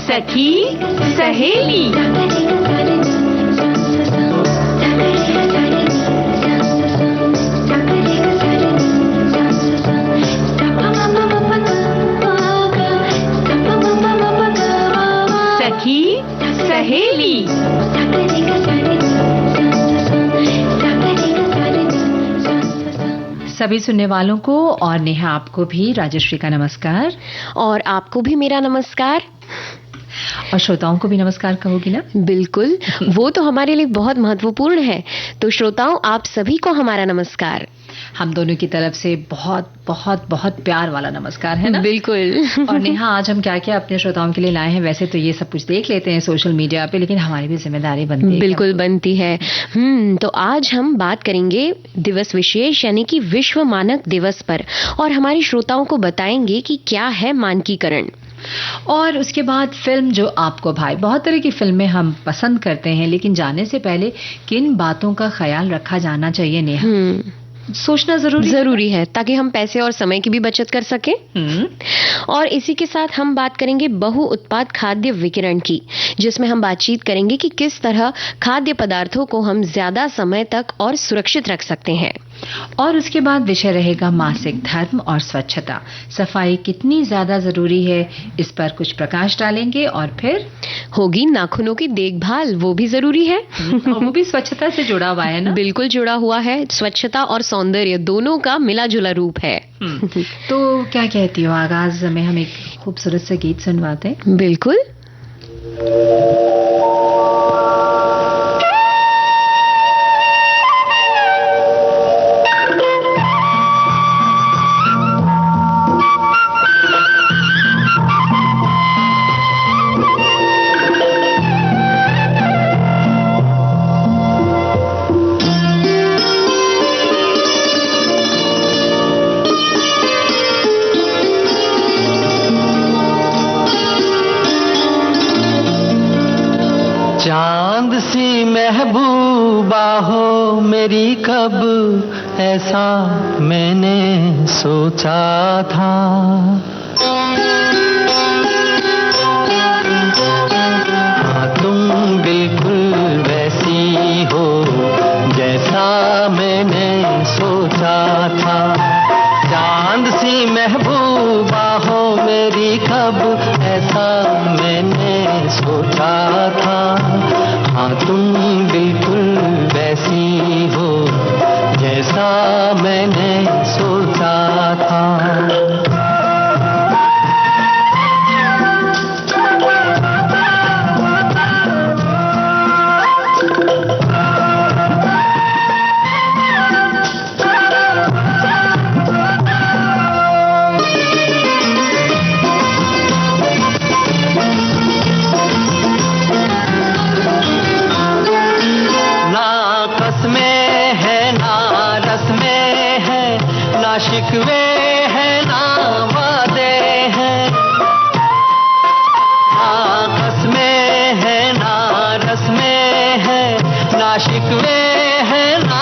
सखी सहेली। सखी सहेली। सभी सुनने वालों को और नेहा आपको भी राजश्री का नमस्कार। और आपको भी मेरा नमस्कार। और श्रोताओं को भी नमस्कार कहोगी ना? बिल्कुल, वो तो हमारे लिए बहुत महत्वपूर्ण है। तो श्रोताओं, आप सभी को हमारा नमस्कार। हम दोनों की तरफ से बहुत बहुत बहुत प्यार वाला नमस्कार, है ना? बिल्कुल। और नेहा, आज हम क्या क्या अपने श्रोताओं के लिए लाए हैं? वैसे तो ये सब कुछ देख लेते हैं सोशल मीडिया पे, लेकिन हमारी भी जिम्मेदारी बनती है। बिल्कुल बनती है। तो आज हम बात करेंगे दिवस विशेष यानी कि विश्व मानक दिवस पर, और हमारे श्रोताओं को बताएंगे कि क्या है मानकीकरण। और उसके बाद फिल्म जो आपको भाई। बहुत तरह की फिल्में हम पसंद करते हैं, लेकिन जाने से पहले किन बातों का ख्याल रखा जाना चाहिए नेहा? सोचना जरूरी है ताकि हम पैसे और समय की भी बचत कर सकें। और इसी के साथ हम बात करेंगे बहु उत्पाद खाद्य विकिरण की, जिसमें हम बातचीत करेंगे कि किस तरह खाद्य पदार्थों को हम ज्यादा समय तक और सुरक्षित रख सकते हैं। और उसके बाद विषय रहेगा मासिक धर्म और स्वच्छता। सफाई कितनी ज्यादा जरूरी है, इस पर कुछ प्रकाश डालेंगे। और फिर होगी नाखूनों की देखभाल, वो भी जरूरी है। वो भी स्वच्छता से जुड़ा हुआ है ना? बिल्कुल जुड़ा हुआ है। स्वच्छता और सौंदर्य दोनों का मिला जुला रूप है। तो क्या कहती हो, आगाज में हम एक खूबसूरत से गीत सुनवाते हैं? बिल्कुल। चांद सी महबूबा हो मेरी, कब ऐसा मैंने सोचा था। हाँ, तुम बिल्कुल वैसी हो जैसा मैंने सोचा था। चांद सी महबूबा हो मेरी, कब ऐसा मैंने सोचा था। हाँ, तुम बिल्कुल वैसी हो जैसा मैंने सोचा था। शिकवे हैं ना वादे हैं, ना कसमें हैं ना रस्में हैं, ना शिकवे हैं ना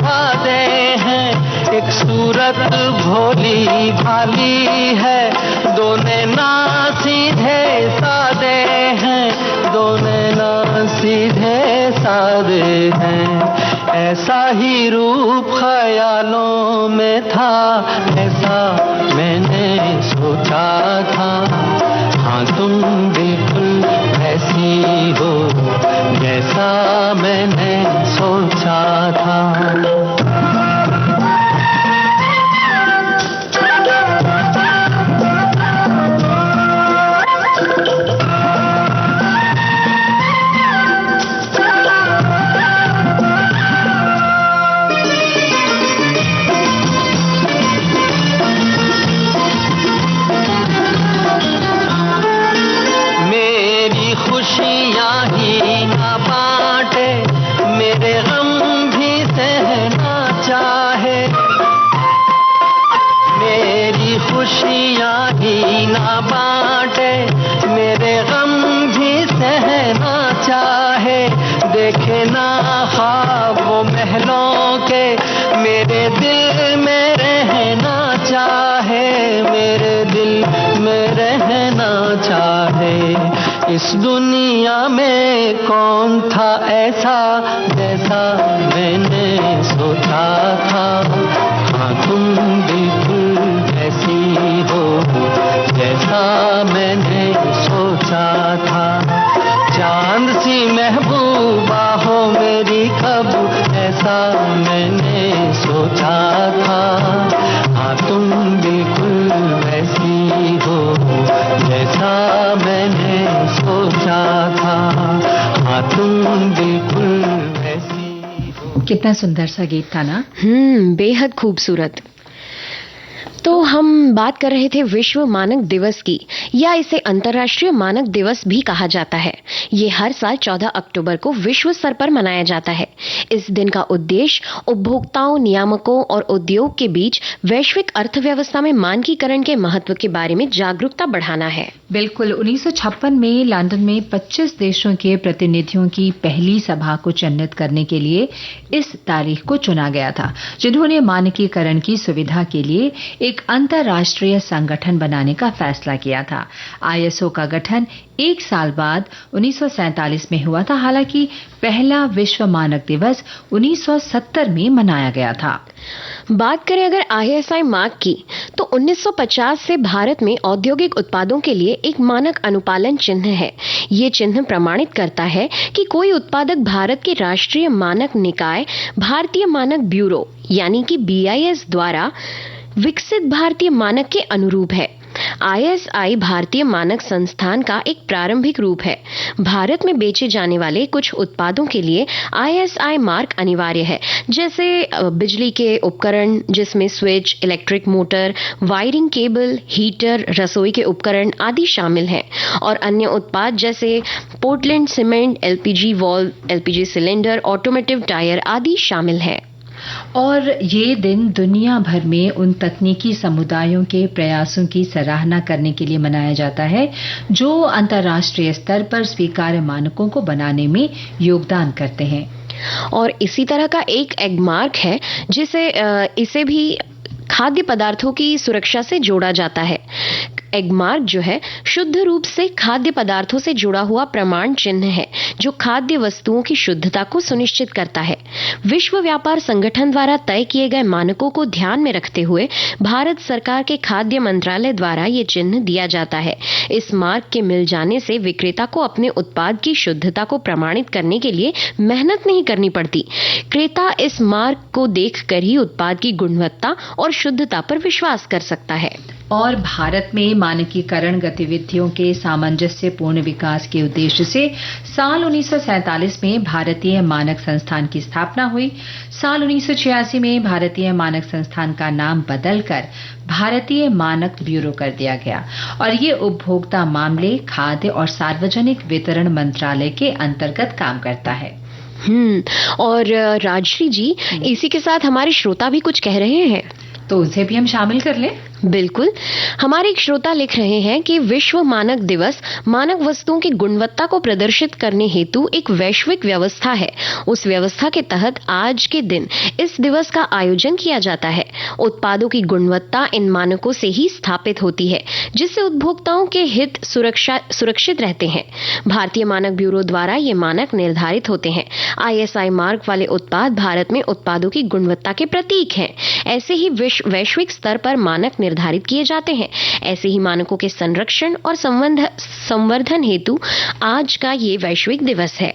वादे हैं। एक सूरत भोली भाली है, दोनों ना सीधे सादे हैं, दोनों ना सीधे सादे हैं। ऐसा ही रूप ख्यालों में था, ऐसा मैंने सोचा था। हाँ, तुम बिल्कुल ऐसी हो जैसा मैंने सोचा था। खुशियाँ ही ना बांटे, मेरे गम भी सहना चाहे। देखे ना ख्वाब वो महलों के, मेरे दिल में रहना चाहे, मेरे दिल में रहना चाहे। इस दुनिया में कौन था ऐसा जैसा मैंने सोचा था, हाँ तुम बिल्कुल वैसी हो जैसा मैंने सोचा था। चांद सी महबूबा हो मेरी कब ऐसा मैंने सोचा था, हाँ तुम बिल्कुल वैसी हो जैसा मैंने सोचा था, हाँ तुम बिल्कुल वैसी हो। कितना सुंदर सा गीत था ना। बेहद खूबसूरत। तो हम बात कर रहे थे विश्व मानक दिवस की, या इसे अंतर्राष्ट्रीय मानक दिवस भी कहा जाता है। ये हर साल 14 अक्टूबर को विश्व स्तर पर मनाया जाता है। इस दिन का उद्देश्य उपभोक्ताओं, नियामकों और उद्योग के बीच वैश्विक अर्थव्यवस्था में मानकीकरण के महत्व के बारे में जागरूकता बढ़ाना है। बिल्कुल। 1956 में लंदन में 25 देशों के प्रतिनिधियों की पहली सभा को चिन्हित करने के लिए इस तारीख को चुना गया था, जिन्होंने मानकीकरण की सुविधा के लिए एक अंतर्राष्ट्रीय संगठन बनाने का फैसला किया था। आईएसओ का गठन एक साल बाद 1947 में हुआ था। हालांकि पहला विश्व मानक दिवस 1970 में मनाया गया था। बात करें अगर आईएसआई मार्क की, तो 1950 से भारत में औद्योगिक उत्पादों के लिए एक मानक अनुपालन चिन्ह है। ये चिन्ह प्रमाणित करता है कि कोई उत्पादक भारत के राष्ट्रीय मानक निकाय भारतीय मानक ब्यूरो यानी कि बीआईएस द्वारा विकसित भारतीय मानक के अनुरूप है। आईएसआई भारतीय मानक संस्थान का एक प्रारंभिक रूप है। भारत में बेचे जाने वाले कुछ उत्पादों के लिए आईएसआई मार्क अनिवार्य है, जैसे बिजली के उपकरण जिसमें switch, electric motor, wiring cable, heater, रसोई के उपकरण आदि शामिल हैं, और अन्य उत्पाद जैसे Portland cement, LPG valve, LPG cylinder, automotive tyre आदि शामिल हैं। और ये दिन दुनिया भर में उन तकनीकी समुदायों के प्रयासों की सराहना करने के लिए मनाया जाता है जो अंतर्राष्ट्रीय स्तर पर स्वीकार्य मानकों को बनाने में योगदान करते हैं। और इसी तरह का एक एग मार्क है जिसे इसे भी खाद्य पदार्थों की सुरक्षा से जोड़ा जाता है। एग मार्क जो है शुद्ध रूप से खाद्य पदार्थों से जुड़ा हुआ प्रमाण चिन्ह है जो खाद्य वस्तुओं की शुद्धता को सुनिश्चित करता है। विश्व व्यापार संगठन द्वारा तय किए गए मानकों को ध्यान में रखते हुए भारत सरकार के खाद्य मंत्रालय द्वारा ये चिन्ह दिया जाता है। इस मार्क के मिल जाने से विक्रेता को अपने उत्पाद की शुद्धता को प्रमाणित करने के लिए मेहनत नहीं करनी पड़ती। क्रेता इस मार्क को देखकर ही उत्पाद की गुणवत्ता और शुद्धता पर विश्वास कर सकता है। और भारत में मानकीकरण गतिविधियों के सामंजस्यपूर्ण विकास के उद्देश्य से साल 1947 में भारतीय मानक संस्थान की स्थापना हुई। साल 1986 में भारतीय मानक संस्थान का नाम बदलकर भारतीय मानक ब्यूरो कर दिया गया और ये उपभोक्ता मामले, खाद्य और सार्वजनिक वितरण मंत्रालय के अंतर्गत काम करता है। और राजश्री जी, इसी के साथ हमारे श्रोता भी कुछ कह रहे हैं, तो उसे भी हम शामिल कर लें। बिल्कुल। हमारे एक श्रोता लिख रहे हैं कि विश्व मानक दिवस मानक वस्तुओं की गुणवत्ता को प्रदर्शित करने हेतु एक वैश्विक व्यवस्था है। उस व्यवस्था के तहत आज के दिन इस दिवस का आयोजन किया जाता है। उत्पादों की गुणवत्ता इन मानकों से ही स्थापित होती है, जिससे उपभोक्ताओं के हित सुरक्षित रहते हैं। भारतीय मानक ब्यूरो द्वारा ये मानक निर्धारित होते हैं। आईएसआई मार्क वाले उत्पाद भारत में उत्पादों की गुणवत्ता के प्रतीक हैं। ऐसे ही वैश्विक स्तर पर मानक निर्धारित किए जाते हैं। ऐसे ही मानकों के संरक्षण और संवर्धन हेतु आज का ये वैश्विक दिवस है।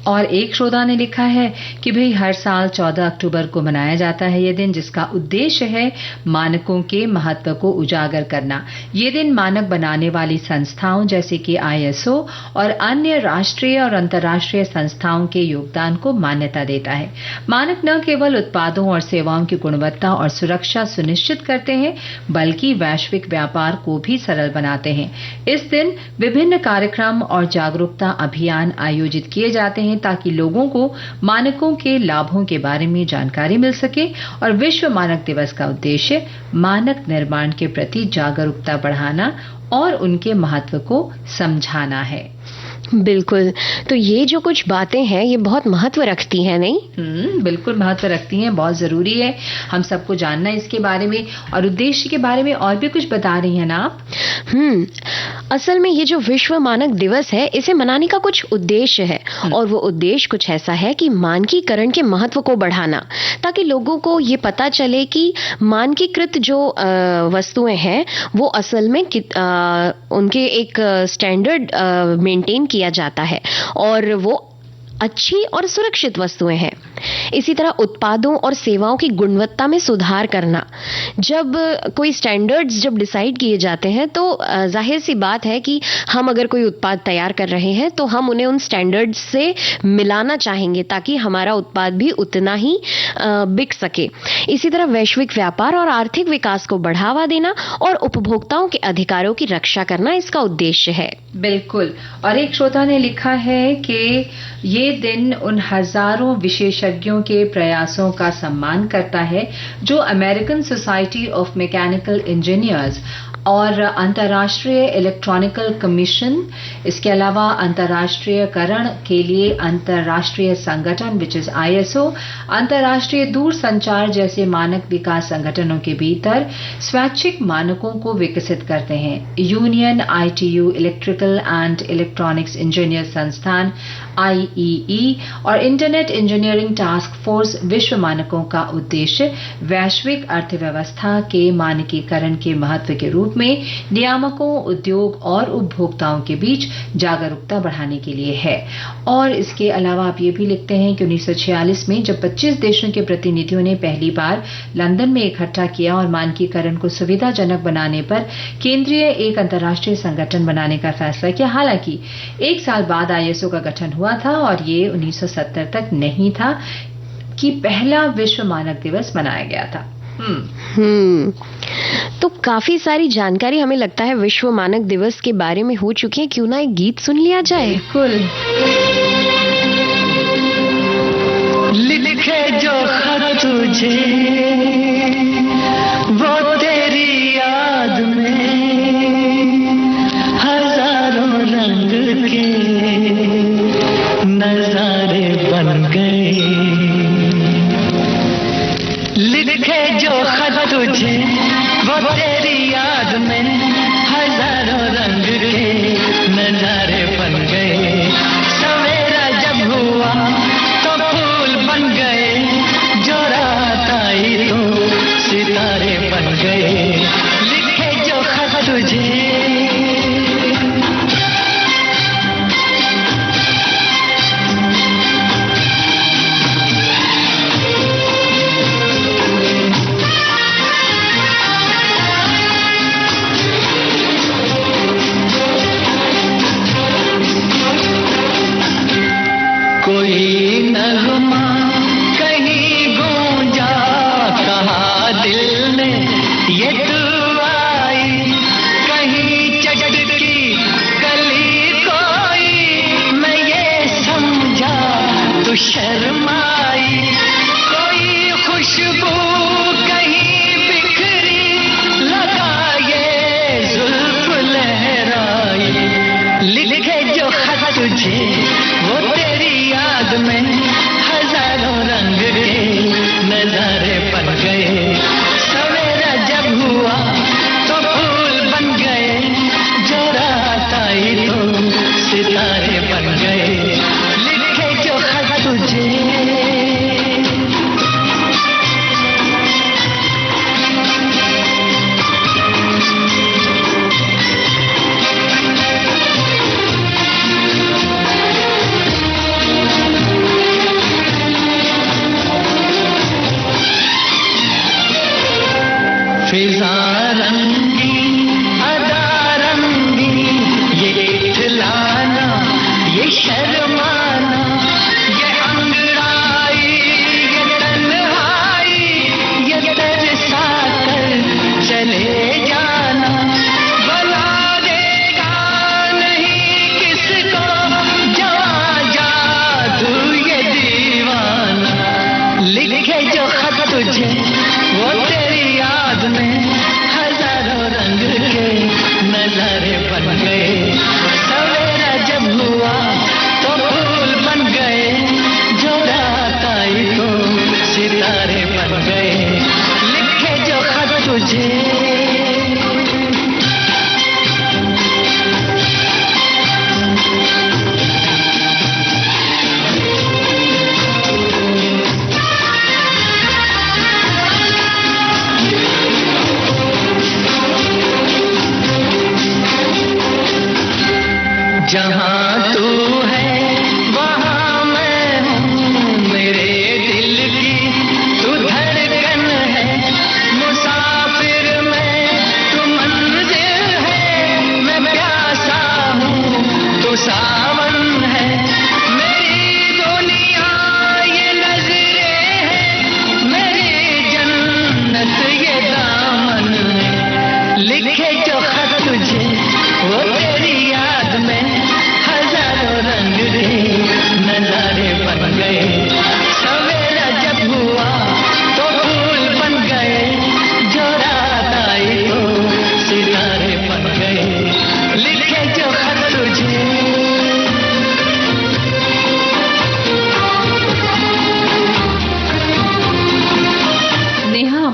और एक श्रोता ने लिखा है कि भाई हर साल 14 अक्टूबर को मनाया जाता है ये दिन, जिसका उद्देश्य है मानकों के महत्व को उजागर करना। ये दिन मानक बनाने वाली संस्थाओं जैसे कि आईएसओ और अन्य राष्ट्रीय और अंतर्राष्ट्रीय संस्थाओं के योगदान को मान्यता देता है। मानक न केवल उत्पादों और सेवाओं की गुणवत्ता और सुरक्षा सुनिश्चित करते हैं, बल्कि वैश्विक व्यापार को भी सरल बनाते हैं। इस दिन विभिन्न कार्यक्रम और जागरूकता अभियान आयोजित किए जाते हैं ताकि लोगों को मानकों के लाभों के बारे में जानकारी मिल सके। और विश्व मानक दिवस का उद्देश्य मानक निर्माण के प्रति जागरूकता बढ़ाना और उनके महत्व को समझाना है। बिल्कुल। तो ये जो कुछ बातें हैं ये बहुत महत्व रखती हैं, नहीं? बिल्कुल महत्व रखती हैं, बहुत जरूरी है हम सबको जानना इसके बारे में। और उद्देश्य के बारे में और भी कुछ बता रही हैं ना आप? असल में ये जो विश्व मानक दिवस है इसे मनाने का कुछ उद्देश्य है, और वो उद्देश्य कुछ ऐसा है कि मानकीकरण के महत्व को बढ़ाना, ताकि लोगों को ये पता चले कि मानकीकृत जो वस्तुएं हैं वो असल में उनके एक स्टैंडर्ड मेंटेन किया जाता है और वो अच्छी और सुरक्षित वस्तुएं हैं। इसी तरह उत्पादों और सेवाओं की गुणवत्ता में सुधार करना। जब कोई स्टैंडर्ड्स जब डिसाइड किए जाते हैं तो जाहिर सी बात है कि हम अगर कोई उत्पाद तैयार कर रहे हैं तो हम उन्हें उन स्टैंडर्ड्स से मिलाना चाहेंगे ताकि हमारा उत्पाद भी उतना ही बिक सके। इसी तरह वैश्विक व्यापार और आर्थिक विकास को बढ़ावा देना और उपभोक्ताओं के अधिकारों की रक्षा करना इसका उद्देश्य है। बिल्कुल। और एक श्रोता ने लिखा है कि ये दिन उन हजारों विशेषज्ञों के प्रयासों का सम्मान करता है जो American society of mechanical engineers और अंतर्राष्ट्रीय इलेक्ट्रॉनिकल कमीशन, इसके अलावा अंतर्राष्ट्रीयकरण के लिए अंतर्राष्ट्रीय संगठन विच इज ISO, अंतर्राष्ट्रीय दूरसंचार जैसे मानक विकास संगठनों के भीतर स्वैच्छिक मानकों को विकसित करते हैं। Union ITU electrical and electronics engineer संस्थान IEE और इंटरनेट इंजीनियरिंग टास्क फोर्स विश्व मानकों का उद्देश्य वैश्विक अर्थव्यवस्था के मानकीकरण के महत्व के रूप में नियामकों, उद्योग और उपभोक्ताओं के बीच जागरूकता बढ़ाने के लिए है। और इसके अलावा आप ये भी लिखते हैं कि 1946 में जब 25 देशों के प्रतिनिधियों ने पहली बार लंदन में इकट्ठा किया और मानकीकरण को सुविधाजनक बनाने पर केंद्रीय एक अंतर्राष्ट्रीय संगठन बनाने का फैसला किया। हालांकि एक साल बाद ISO का गठन हुआ था और ये 1970 तक नहीं था कि पहला विश्व मानक दिवस मनाया गया था। तो काफी सारी जानकारी हमें लगता है विश्व मानक दिवस के बारे में हो चुकी है। क्यों ना एक गीत सुन लिया जाए? बिल्कुल। लिखे जो खत तुझे वो तेरी याद में हजारों रंग के नजारे बन गए। लिखे जो खत तुझे वो तेरी याद में हजारों रंग के नजारे बन गए। सवेरा जब हुआ तो फूल बन गए, जो रात आई तो सितारे बन गए। लिखे जो खत तुझे कोई नगमा कहीं गूंजा, कहा दिल ने ये दुआई, कहीं चटकी कली कोई मैं ये समझा तो शर्माई। कोई खुशबू कहीं बिखरी, लगा ये जुल्फ लहराई। लिखे जो खत तुझे वो तेरी याद में हजारों रंग के नजारे बन गए। सवेरा जब हुआ तो फूल बन गए, जो रात आई तो सितारे बन गए। लिखे जो खत तुझे फिजा रंगी अदा रंगी, ये इठलाना ये शर्माना, ये अंगड़ाई ये तन्हाई, ये तरसा कर चले जाना। बना देगा नहीं किसको जवा जादू ये दीवाना। लिखे जो खत तुझे वो तेरी याद में हजारों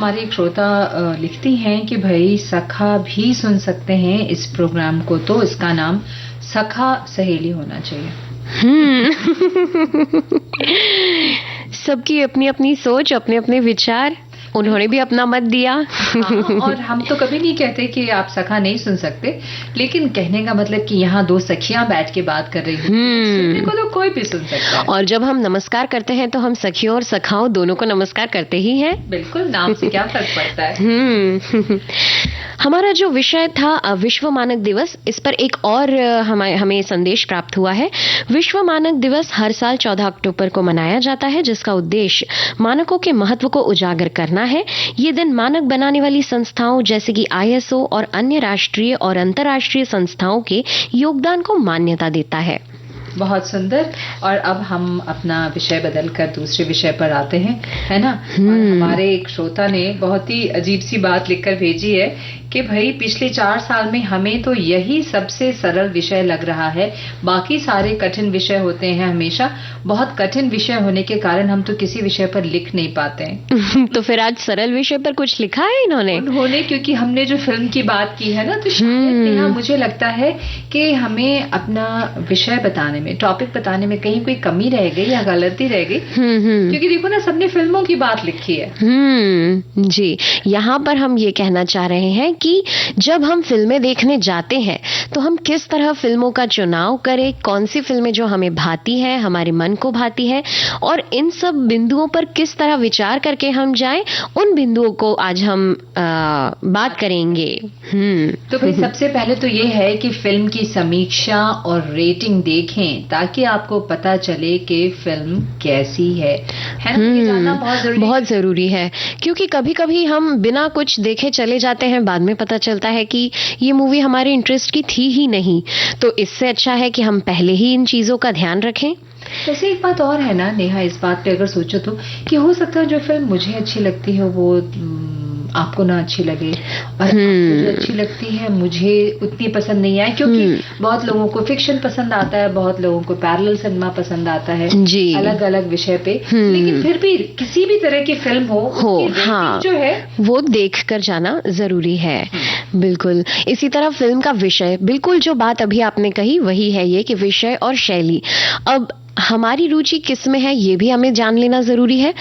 हमारी एक श्रोता लिखती हैं कि भाई सखा भी सुन सकते हैं इस प्रोग्राम को, तो इसका नाम सखा सहेली होना चाहिए। सबकी अपनी अपनी सोच, अपने अपने विचार, उन्होंने भी अपना मत दिया। और हम तो कभी नहीं कहते कि आप सखा नहीं सुन सकते, लेकिन कहने का मतलब कि यहाँ दो सखियां बैठ के बात कर रही हैं, सुनने को तो कोई भी सुन सकता है। और जब हम नमस्कार करते हैं तो हम सखियों और सखाओं दोनों को नमस्कार करते ही हैं। बिल्कुल, नाम से क्या फर्क पड़ता है। हमारा जो विषय था विश्व मानक दिवस, इस पर एक और हमें संदेश प्राप्त हुआ है। विश्व मानक दिवस हर साल 14 अक्टूबर को मनाया जाता है, जिसका उद्देश्य मानकों के महत्व को उजागर करना है। ये दिन मानक बनाने वाली संस्थाओं जैसे कि ISO और अन्य राष्ट्रीय और अंतर्राष्ट्रीय संस्थाओं के योगदान को मान्यता देता है। बहुत सुंदर। और अब हम अपना विषय बदलकर दूसरे विषय पर आते हैं, है ना। और हमारे एक श्रोता ने बहुत ही अजीब सी बात लिखकर भेजी है कि भाई पिछले 4 साल में हमें तो यही सबसे सरल विषय लग रहा है, बाकी सारे कठिन विषय होते हैं हमेशा। बहुत कठिन विषय होने के कारण हम तो किसी विषय पर लिख नहीं पाते हैं। तो फिर आज सरल विषय पर कुछ लिखा है उन्होंने क्योंकि हमने जो फिल्म की बात की है ना, तो शायद मुझे लगता है कि हमें अपना विषय बताने में, टॉपिक बताने में कहीं कोई कमी रह गई या गलती रह गई। क्योंकि देखो ना, सबने फिल्मों की बात लिखी है। जी, यहाँ पर हम ये कहना चाह रहे हैं कि जब हम फिल्में देखने जाते हैं तो हम किस तरह फिल्मों का चुनाव करें, कौन सी फिल्में जो हमें भाती है, हमारे मन को भाती है, और इन सब बिंदुओं पर किस तरह विचार करके हम जाएं, उन बिंदुओं को आज हम बात करेंगे। तो भाई सबसे पहले तो ये है कि फिल्म की समीक्षा और रेटिंग देखें ताकि आपको पता चले कि फिल्म कैसी है ना। ये जानना बहुत जरूरी है, क्योंकि कभी कभी हम बिना कुछ देखे चले जाते हैं, बाद में पता चलता है कि ये मूवी हमारे इंटरेस्ट की थी ही नहीं। तो इससे अच्छा है कि हम पहले ही इन चीजों का ध्यान रखें। वैसे एक बात और है ना नेहा, इस बात पे अगर सोचो तो, कि हो सकता है जो फिल्म मुझे अच्छी लगती है वो आपको ना अच्छी लगे, और आपको जो अच्छी लगती है मुझे उतनी पसंद नहीं आए। क्योंकि बहुत लोगों को फिक्शन पसंद आता है, बहुत लोगों को पैरेलल सिनेमा पसंद आता है, अलग अलग विषय पे। लेकिन फिर भी किसी भी तरह की फिल्म हो हाँ, जो है वो देख कर जाना जरूरी है। बिल्कुल। इसी तरह फिल्म का विषय, बिल्कुल जो बात अभी आपने कही वही है ये, कि विषय और शैली। अब हमारी रुचि किस में है ये भी हमें जान लेना जरूरी है।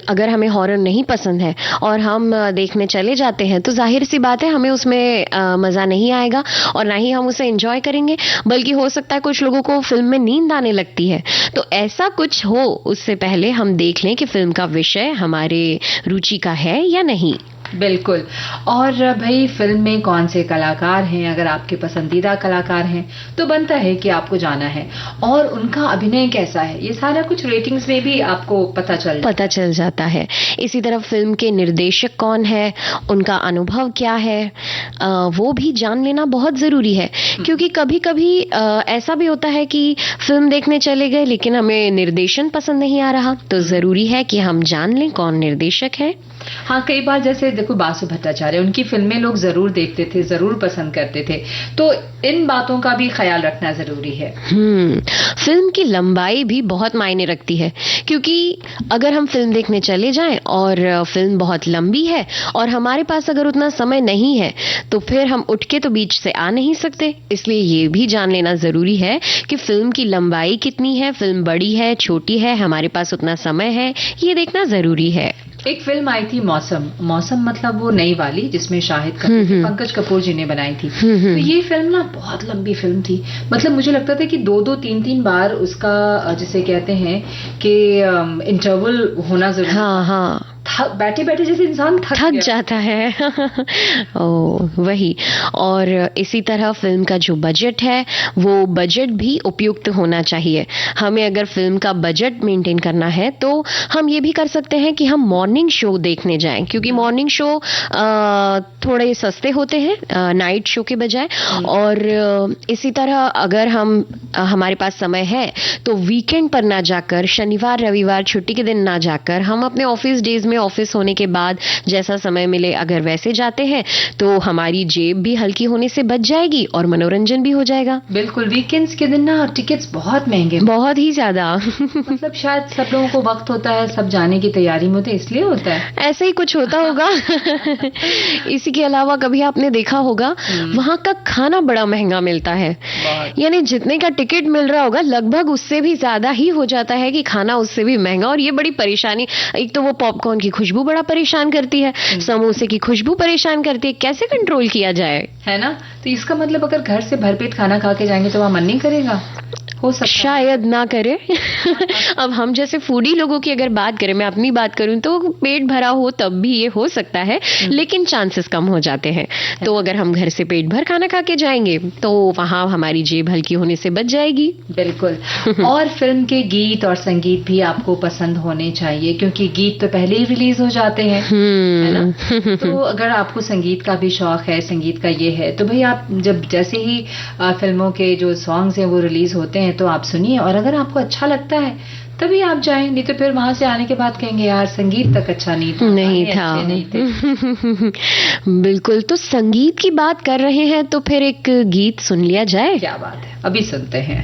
अगर हमें हॉरर नहीं पसंद है और हम देखने चले जाते हैं तो जाहिर सी बात है हमें उसमें मजा नहीं आएगा और ना ही हम उसे एंजॉय करेंगे, बल्कि हो सकता है कुछ लोगों को फिल्म में नींद आने लगती है। तो ऐसा कुछ हो उससे पहले हम देख लें कि फिल्म का विषय हमारे रुचि का है या नहीं। बिल्कुल। और भाई फिल्म में कौन से कलाकार हैं, अगर आपके पसंदीदा कलाकार हैं तो बनता है कि आपको जाना है, और उनका अभिनय कैसा है, ये सारा कुछ रेटिंग्स में भी आपको पता चल जाता है। इसी तरह फिल्म के निर्देशक कौन है, उनका अनुभव क्या है, वो भी जान लेना बहुत जरूरी है। क्योंकि कभी कभी ऐसा भी होता है कि फिल्म देखने चले गए लेकिन हमें निर्देशन पसंद नहीं आ रहा, तो जरूरी है कि हम जान लें कौन निर्देशक है। हाँ, कई बार जैसे देखो बासु भट्टाचार्य, उनकी फिल्में लोग जरूर देखते थे, जरूर पसंद करते थे, तो इन बातों का भी ख्याल रखना जरूरी है। फिल्म की लंबाई भी बहुत मायने रखती है, क्योंकि अगर हम फिल्म देखने चले जाएं और फिल्म बहुत लंबी है और हमारे पास अगर उतना समय नहीं है तो फिर हम उठ के तो बीच से आ नहीं सकते। इसलिए ये भी जान लेना जरूरी है कि फिल्म की लंबाई कितनी है, फिल्म बड़ी है, छोटी है, हमारे पास उतना समय है, ये देखना जरूरी है। एक फिल्म आई थी मौसम मतलब वो नई वाली, जिसमें शाहिद कपूर, पंकज कपूर जी ने बनाई थी। तो ये फिल्म ना बहुत लंबी फिल्म थी, मतलब मुझे लगता था कि 2-2, 3-3 बार उसका जिसे कहते हैं कि इंटरवल होना जरूरी। हाँ। बैठे बैठे जैसे इंसान थक जाता है। वही। और इसी तरह फिल्म का जो बजट है वो बजट भी उपयुक्त होना चाहिए। हमें अगर फिल्म का बजट मेंटेन करना है तो हम ये भी कर सकते हैं कि हम मॉर्निंग शो देखने जाएं, क्योंकि मॉर्निंग शो थोड़े सस्ते होते हैं नाइट शो के बजाय। और इसी तरह अगर हमारे पास समय है तो वीकेंड पर ना जाकर, शनिवार रविवार छुट्टी के दिन ना जाकर, हम अपने ऑफिस डेज में ऑफिस होने के बाद जैसा समय मिले अगर वैसे जाते हैं तो हमारी जेब भी हल्की होने से बच जाएगी और मनोरंजन भी हो जाएगा। बिल्कुल, वीकेंड्स के दिन ना टिकट्स बहुत महंगे, बहुत ही ज्यादा। मतलब शायद सब लोगों को वक्त होता है, सब जाने की तैयारी में होते, इसलिए होता है, ऐसा ही कुछ होता होगा। इसी के अलावा कभी आपने देखा होगा वहां का खाना बड़ा महंगा मिलता है, यानी जितने का टिकट मिल रहा होगा लगभग उससे भी ज्यादा ही हो जाता है कि खाना उससे भी महंगा। और ये बड़ी परेशानी, एक तो वो पॉपकॉर्न की खुशबू बड़ा परेशान करती है, समोसे की खुशबू परेशान करती है, कैसे कंट्रोल किया जाए, है ना? तो इसका मतलब अगर घर से भरपेट खाना खा के जाएंगे तो वहां मन नहीं करेगा, हो सकता शायद ना करे। अब हम जैसे फूडी लोगों की अगर बात करें, मैं अपनी बात करूं तो पेट भरा हो तब भी ये हो सकता है, लेकिन चांसेस कम हो जाते हैं। तो अगर हम घर से पेट भर खाना खा के जाएंगे तो वहां हमारी जेब हल्की होने से बच जाएगी। बिल्कुल। और फिल्म के गीत और संगीत भी आपको पसंद होने चाहिए, क्योंकि गीत तो पहले ही रिलीज हो जाते हैं, है ना? तो अगर आपको संगीत का भी शौक है, संगीत का ये है, तो भाई आप जब जैसे ही फिल्मों के जो सॉन्ग्स हैं वो रिलीज होते हैं तो आप सुनिए, और अगर आपको अच्छा लगता है तभी आप जाएं, नहीं तो फिर वहां से आने के बाद कहेंगे यार संगीत तक अच्छा नहीं था, नहीं थे। बिल्कुल। तो संगीत की बात कर रहे हैं तो फिर एक गीत सुन लिया जाए। क्या बात है, अभी सुनते हैं।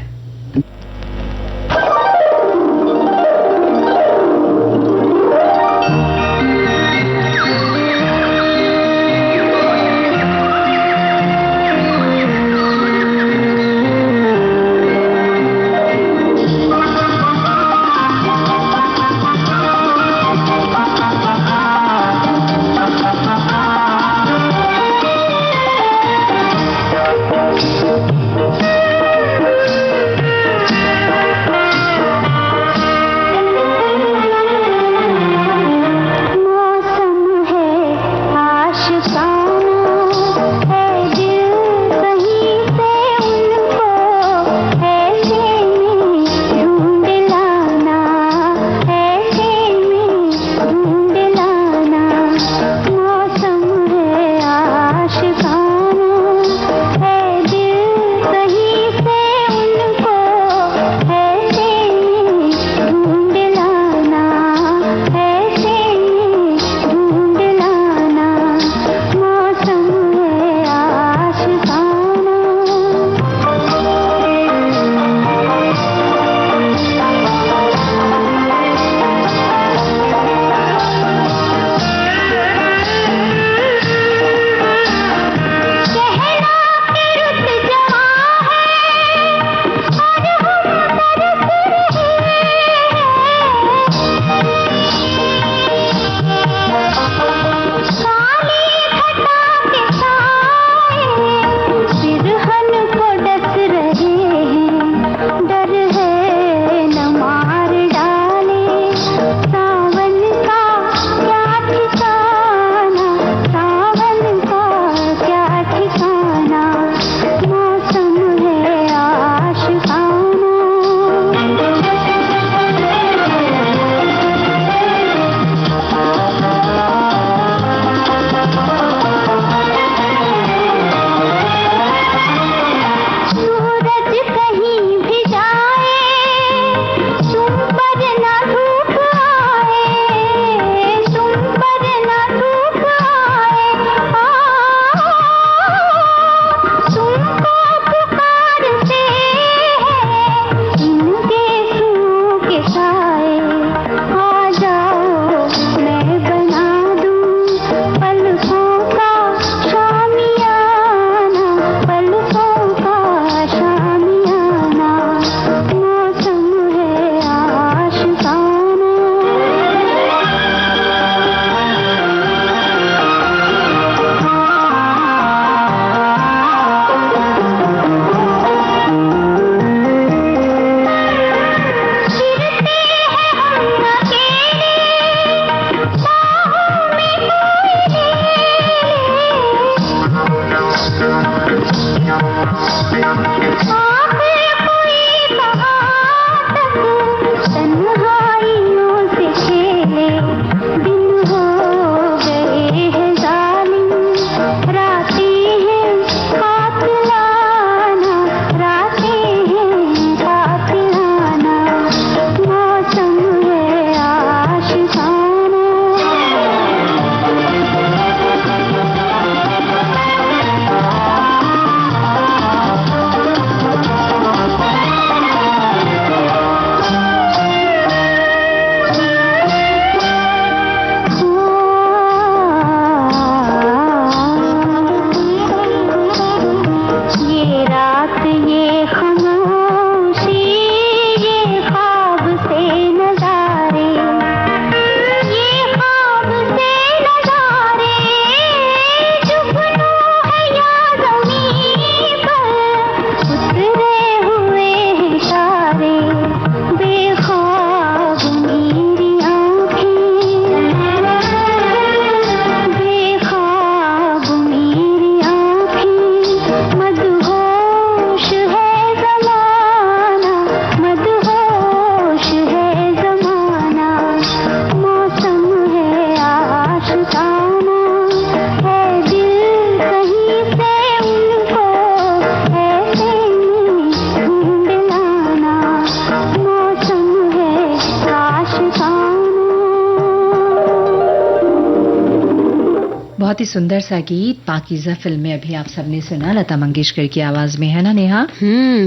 बहुत ही सुंदर सा गीत पाकीज़ा फिल्म में अभी आप सबने सुना, लता मंगेशकर की आवाज में, है ना नेहा?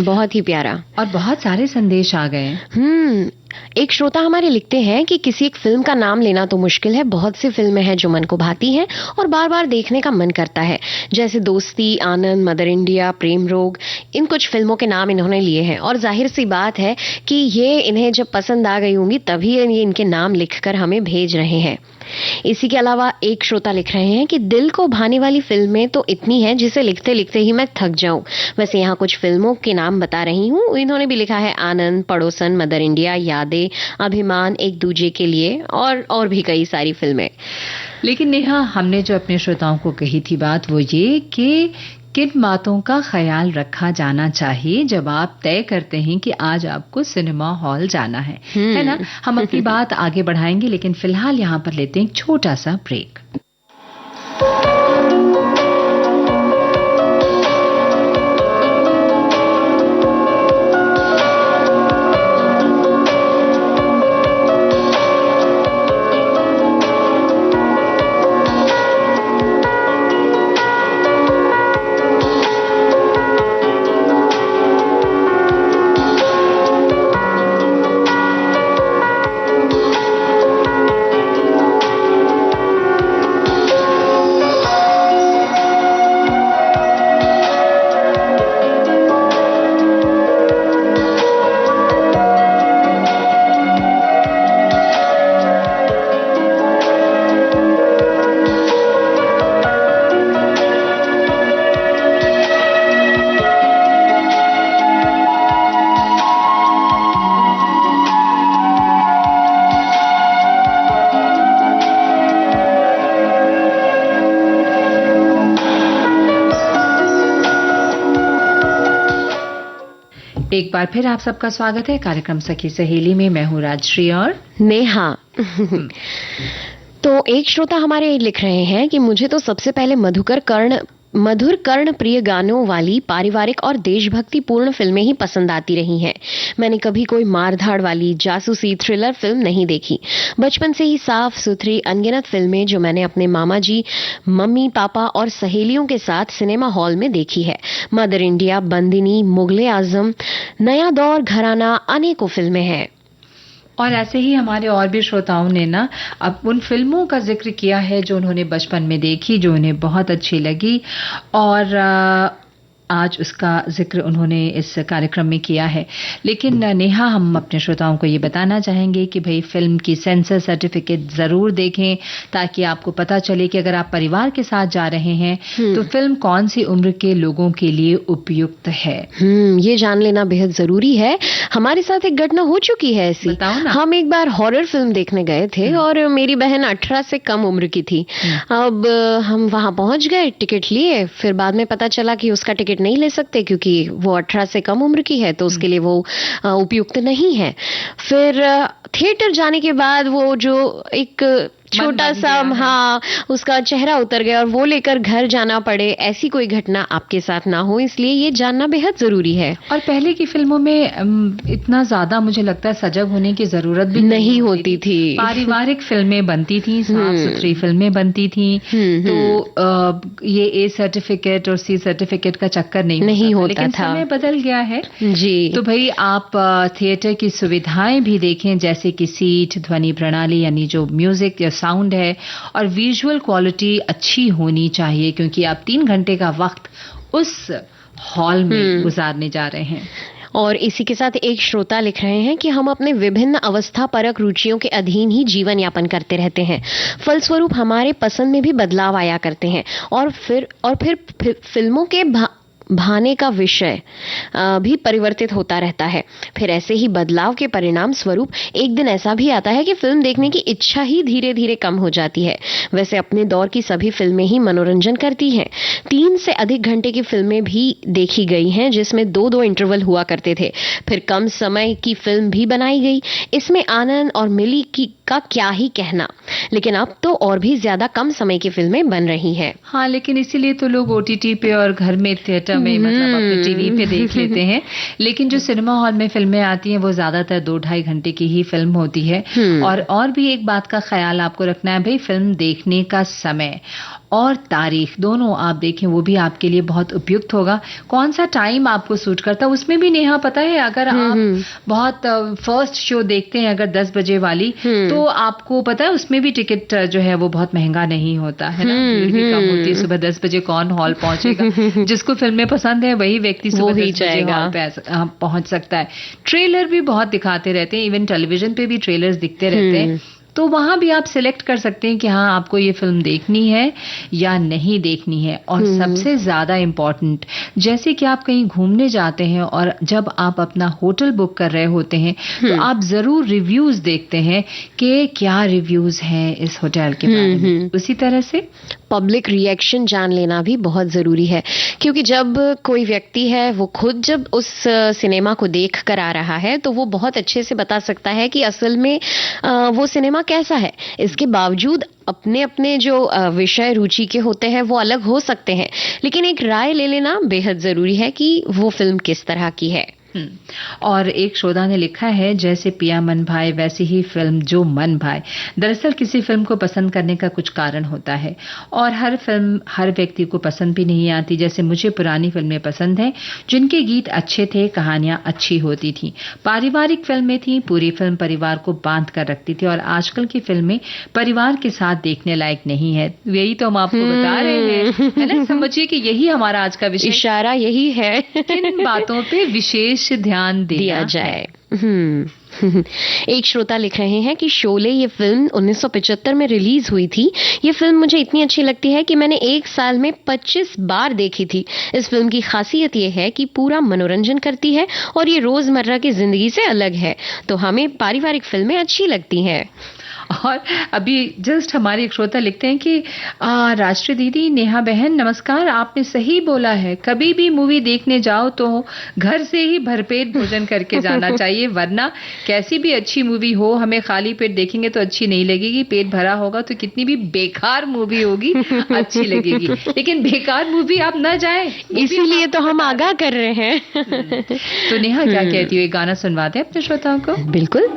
बहुत ही प्यारा। और बहुत सारे संदेश आ गए। एक श्रोता हमारे लिखते हैं कि किसी एक फिल्म का नाम लेना तो मुश्किल है, बहुत सी फिल्में हैं जो मन को भाती हैं और बार बार देखने का मन करता है, जैसे दोस्ती, आनंद, मदर इंडिया, प्रेम रोग। इन कुछ फिल्मों के नाम इन्होंने लिए हैं और जाहिर सी बात है कि ये इन्हें जब पसंद आ गई होंगी तभी ये इनके नाम लिखकर हमें भेज रहे हैं। इसी के अलावा एक श्रोता लिख रहे हैं कि दिल को भाने वाली फिल्में तो इतनी हैं जिसे लिखते लिखते ही मैं थक जाऊं। वैसे यहाँ कुछ फिल्मों के नाम बता रही हूँ। इन्होंने भी लिखा है आनंद, पड़ोसन, मदर इंडिया, यादें, अभिमान, एक दूजे के लिए और भी कई सारी फिल्में। लेकिन नेहा, हमने जो अपने श्रोताओं को कही थी बात वो ये कि किन बातों का ख्याल रखा जाना चाहिए जब आप तय करते हैं कि आज आपको सिनेमा हॉल जाना है ना? हम अपनी बात आगे बढ़ाएंगे, लेकिन फिलहाल यहाँ पर लेते हैं एक छोटा सा ब्रेक। एक बार फिर आप सबका स्वागत है कार्यक्रम सखी सहेली में। मैं हूँ राजश्री और नेहा। तो एक श्रोता हमारे लिख रहे हैं कि मुझे तो सबसे पहले मधुर कर्ण प्रिय गानों वाली पारिवारिक और देशभक्ति पूर्ण फिल्में ही पसंद आती रही हैं। मैंने कभी कोई मारधाड़ वाली जासूसी थ्रिलर फिल्म नहीं देखी। बचपन से ही साफ सुथरी अनगिनत फिल्में जो मैंने अपने मामा जी, मम्मी, पापा और सहेलियों के साथ सिनेमा हॉल में देखी है। मदर इंडिया, बंदिनी, मुगले आजम, नया दौर, घराना, अनेकों फिल्में हैं। और ऐसे ही हमारे और भी श्रोताओं ने ना अब उन फिल्मों का जिक्र किया है जो उन्होंने बचपन में देखी, जो उन्हें बहुत अच्छी लगी, और आज उसका जिक्र उन्होंने इस कार्यक्रम में किया है। लेकिन नेहा, हम अपने श्रोताओं को ये बताना चाहेंगे कि भाई फिल्म की सेंसर सर्टिफिकेट जरूर देखें ताकि आपको पता चले कि अगर आप परिवार के साथ जा रहे हैं तो फिल्म कौन सी उम्र के लोगों के लिए उपयुक्त है। ये जान लेना बेहद जरूरी है। हमारे साथ एक घटना हो चुकी है ऐसी। बताओ ना। हम एक बार हॉरर फिल्म देखने गए थे और मेरी बहन 18 से कम उम्र की थी। अब हम वहां पहुंच गए, टिकट लिए, फिर बाद में पता चला कि उसका टिकट नहीं ले सकते क्योंकि वो 18 से कम उम्र की है, तो उसके लिए वो उपयुक्त नहीं है। फिर थिएटर जाने के बाद वो जो एक छोटा सा उसका चेहरा उतर गया और वो लेकर घर जाना पड़े, ऐसी कोई घटना आपके साथ ना हो, इसलिए ये जानना बेहद जरूरी है। और पहले की फिल्मों में इतना ज्यादा मुझे लगता है सजग होने की जरूरत भी नहीं होती थी। पारिवारिक फिल्में बनती थी, साफ सुथरी फिल्में बनती थी, तो ये ए सर्टिफिकेट और सी सर्टिफिकेट का चक्कर नहीं होता था। लेकिन समय बदल गया है जी। तो भाई आप थिएटर की सुविधाएं भी देखें, जैसे कि सीट, ध्वनि प्रणाली यानी जो म्यूजिक या साउंड है, और विजुअल क्वालिटी अच्छी होनी चाहिए क्योंकि आप 3 घंटे का वक्त उस हॉल में गुजारने जा रहे हैं। और इसी के साथ एक श्रोता लिख रहे हैं कि हम अपने विभिन्न अवस्था परक रुचियों के अधीन ही जीवन यापन करते रहते हैं। फलस्वरूप हमारे पसंद में भी बदलाव आया करते हैं और फिर फिल्मों के भाने का विषय भी परिवर्तित होता रहता है। फिर ऐसे ही बदलाव के परिणाम स्वरूप एक दिन ऐसा भी आता है कि फिल्म देखने की इच्छा ही धीरे धीरे कम हो जाती है। वैसे अपने दौर की सभी फिल्में ही मनोरंजन करती हैं। 3 से अधिक घंटे की फिल्में भी देखी गई हैं जिसमें 2-2 इंटरवल हुआ करते थे। फिर कम समय की फिल्म भी बनाई गई। इसमें आनंद और मिली का क्या ही कहना। लेकिन अब तो और भी ज्यादा कम समय की फिल्में बन रही हैं। हाँ, लेकिन इसीलिए तो लोग OTT पे और घर में थिएटर में मतलब अपने टीवी पे देख लेते हैं। लेकिन जो सिनेमा हॉल में फिल्में आती हैं वो ज्यादातर 2-2.5 घंटे की ही फिल्म होती है। और भी एक बात का ख्याल आपको रखना है भाई, फिल्म देखने का समय और तारीख दोनों आप देखें, वो भी आपके लिए बहुत उपयुक्त होगा। कौन सा टाइम आपको सूट करता है उसमें भी नेहा पता है, अगर आप बहुत फर्स्ट शो देखते हैं अगर 10 बजे वाली, तो आपको पता है उसमें भी टिकट जो है वो बहुत महंगा नहीं होता है ना, भीड़ भी कम होती है। सुबह 10 बजे कौन हॉल पहुंचेगा? जिसको फिल्में पसंद है वही व्यक्ति सुबह 10 बजे हॉल पे पहुंच सकता है। ट्रेलर भी बहुत दिखाते रहते हैं, इवन टेलीविजन पे भी ट्रेलर्स दिखते रहते हैं, तो वहां भी आप सिलेक्ट कर सकते हैं कि हाँ आपको ये फिल्म देखनी है या नहीं देखनी है। और सबसे ज्यादा इम्पोर्टेंट, जैसे कि आप कहीं घूमने जाते हैं और जब आप अपना होटल बुक कर रहे होते हैं तो आप जरूर रिव्यूज देखते हैं कि क्या रिव्यूज हैं इस होटल के बारे में। उसी तरह से पब्लिक रिएक्शन जान लेना भी बहुत जरूरी है, क्योंकि जब कोई व्यक्ति है वो खुद जब उस सिनेमा को देख कर आ रहा है तो वो बहुत अच्छे से बता सकता है कि असल में वो सिनेमा कैसा है। इसके बावजूद अपने अपने जो विषय रुचि के होते हैं वो अलग हो सकते हैं, लेकिन एक राय ले लेना बेहद जरूरी है कि वो फिल्म किस तरह की है। और एक श्रोता ने लिखा है, जैसे पिया मन भाई वैसी ही फिल्म जो मन भाई। दरअसल किसी फिल्म को पसंद करने का कुछ कारण होता है और हर फिल्म हर व्यक्ति को पसंद भी नहीं आती। जैसे मुझे पुरानी फिल्में पसंद हैं जिनके गीत अच्छे थे, कहानियां अच्छी होती थी, पारिवारिक फिल्में थी, पूरी फिल्म परिवार को बांध कर रखती थी। और आजकल की फिल्में परिवार के साथ देखने लायक नहीं है। यही तो हम आपको बता रहे हैं, है ना। समझिए कि यही हमारा आज का विषय, इशारा यही है, किन बातों पे विशेष ध्यान दिया जाए। एक श्रोता लिख रहे हैं कि शोले ये फिल्म 1975 में रिलीज हुई थी। ये फिल्म मुझे इतनी अच्छी लगती है कि मैंने एक साल में 25 बार देखी थी। इस फिल्म की खासियत ये है कि पूरा मनोरंजन करती है और ये रोजमर्रा की जिंदगी से अलग है, तो हमें पारिवारिक फिल्में अच्छी लगती हैं। और अभी जस्ट हमारे एक श्रोता लिखते हैं कि राष्ट्रीय दीदी नेहा बहन नमस्कार, आपने सही बोला है, कभी भी मूवी देखने जाओ तो घर से ही भरपेट भोजन करके जाना चाहिए, वरना कैसी भी अच्छी मूवी हो हमें खाली पेट देखेंगे तो अच्छी नहीं लगेगी। पेट भरा होगा तो कितनी भी बेकार मूवी होगी अच्छी लगेगी, लेकिन बेकार मूवी आप ना जाए, इसीलिए तो हम आगाह कर रहे हैं। तो नेहा क्या कहती हो, एक गाना सुनवाते हैं अपने श्रोताओं को? बिल्कुल।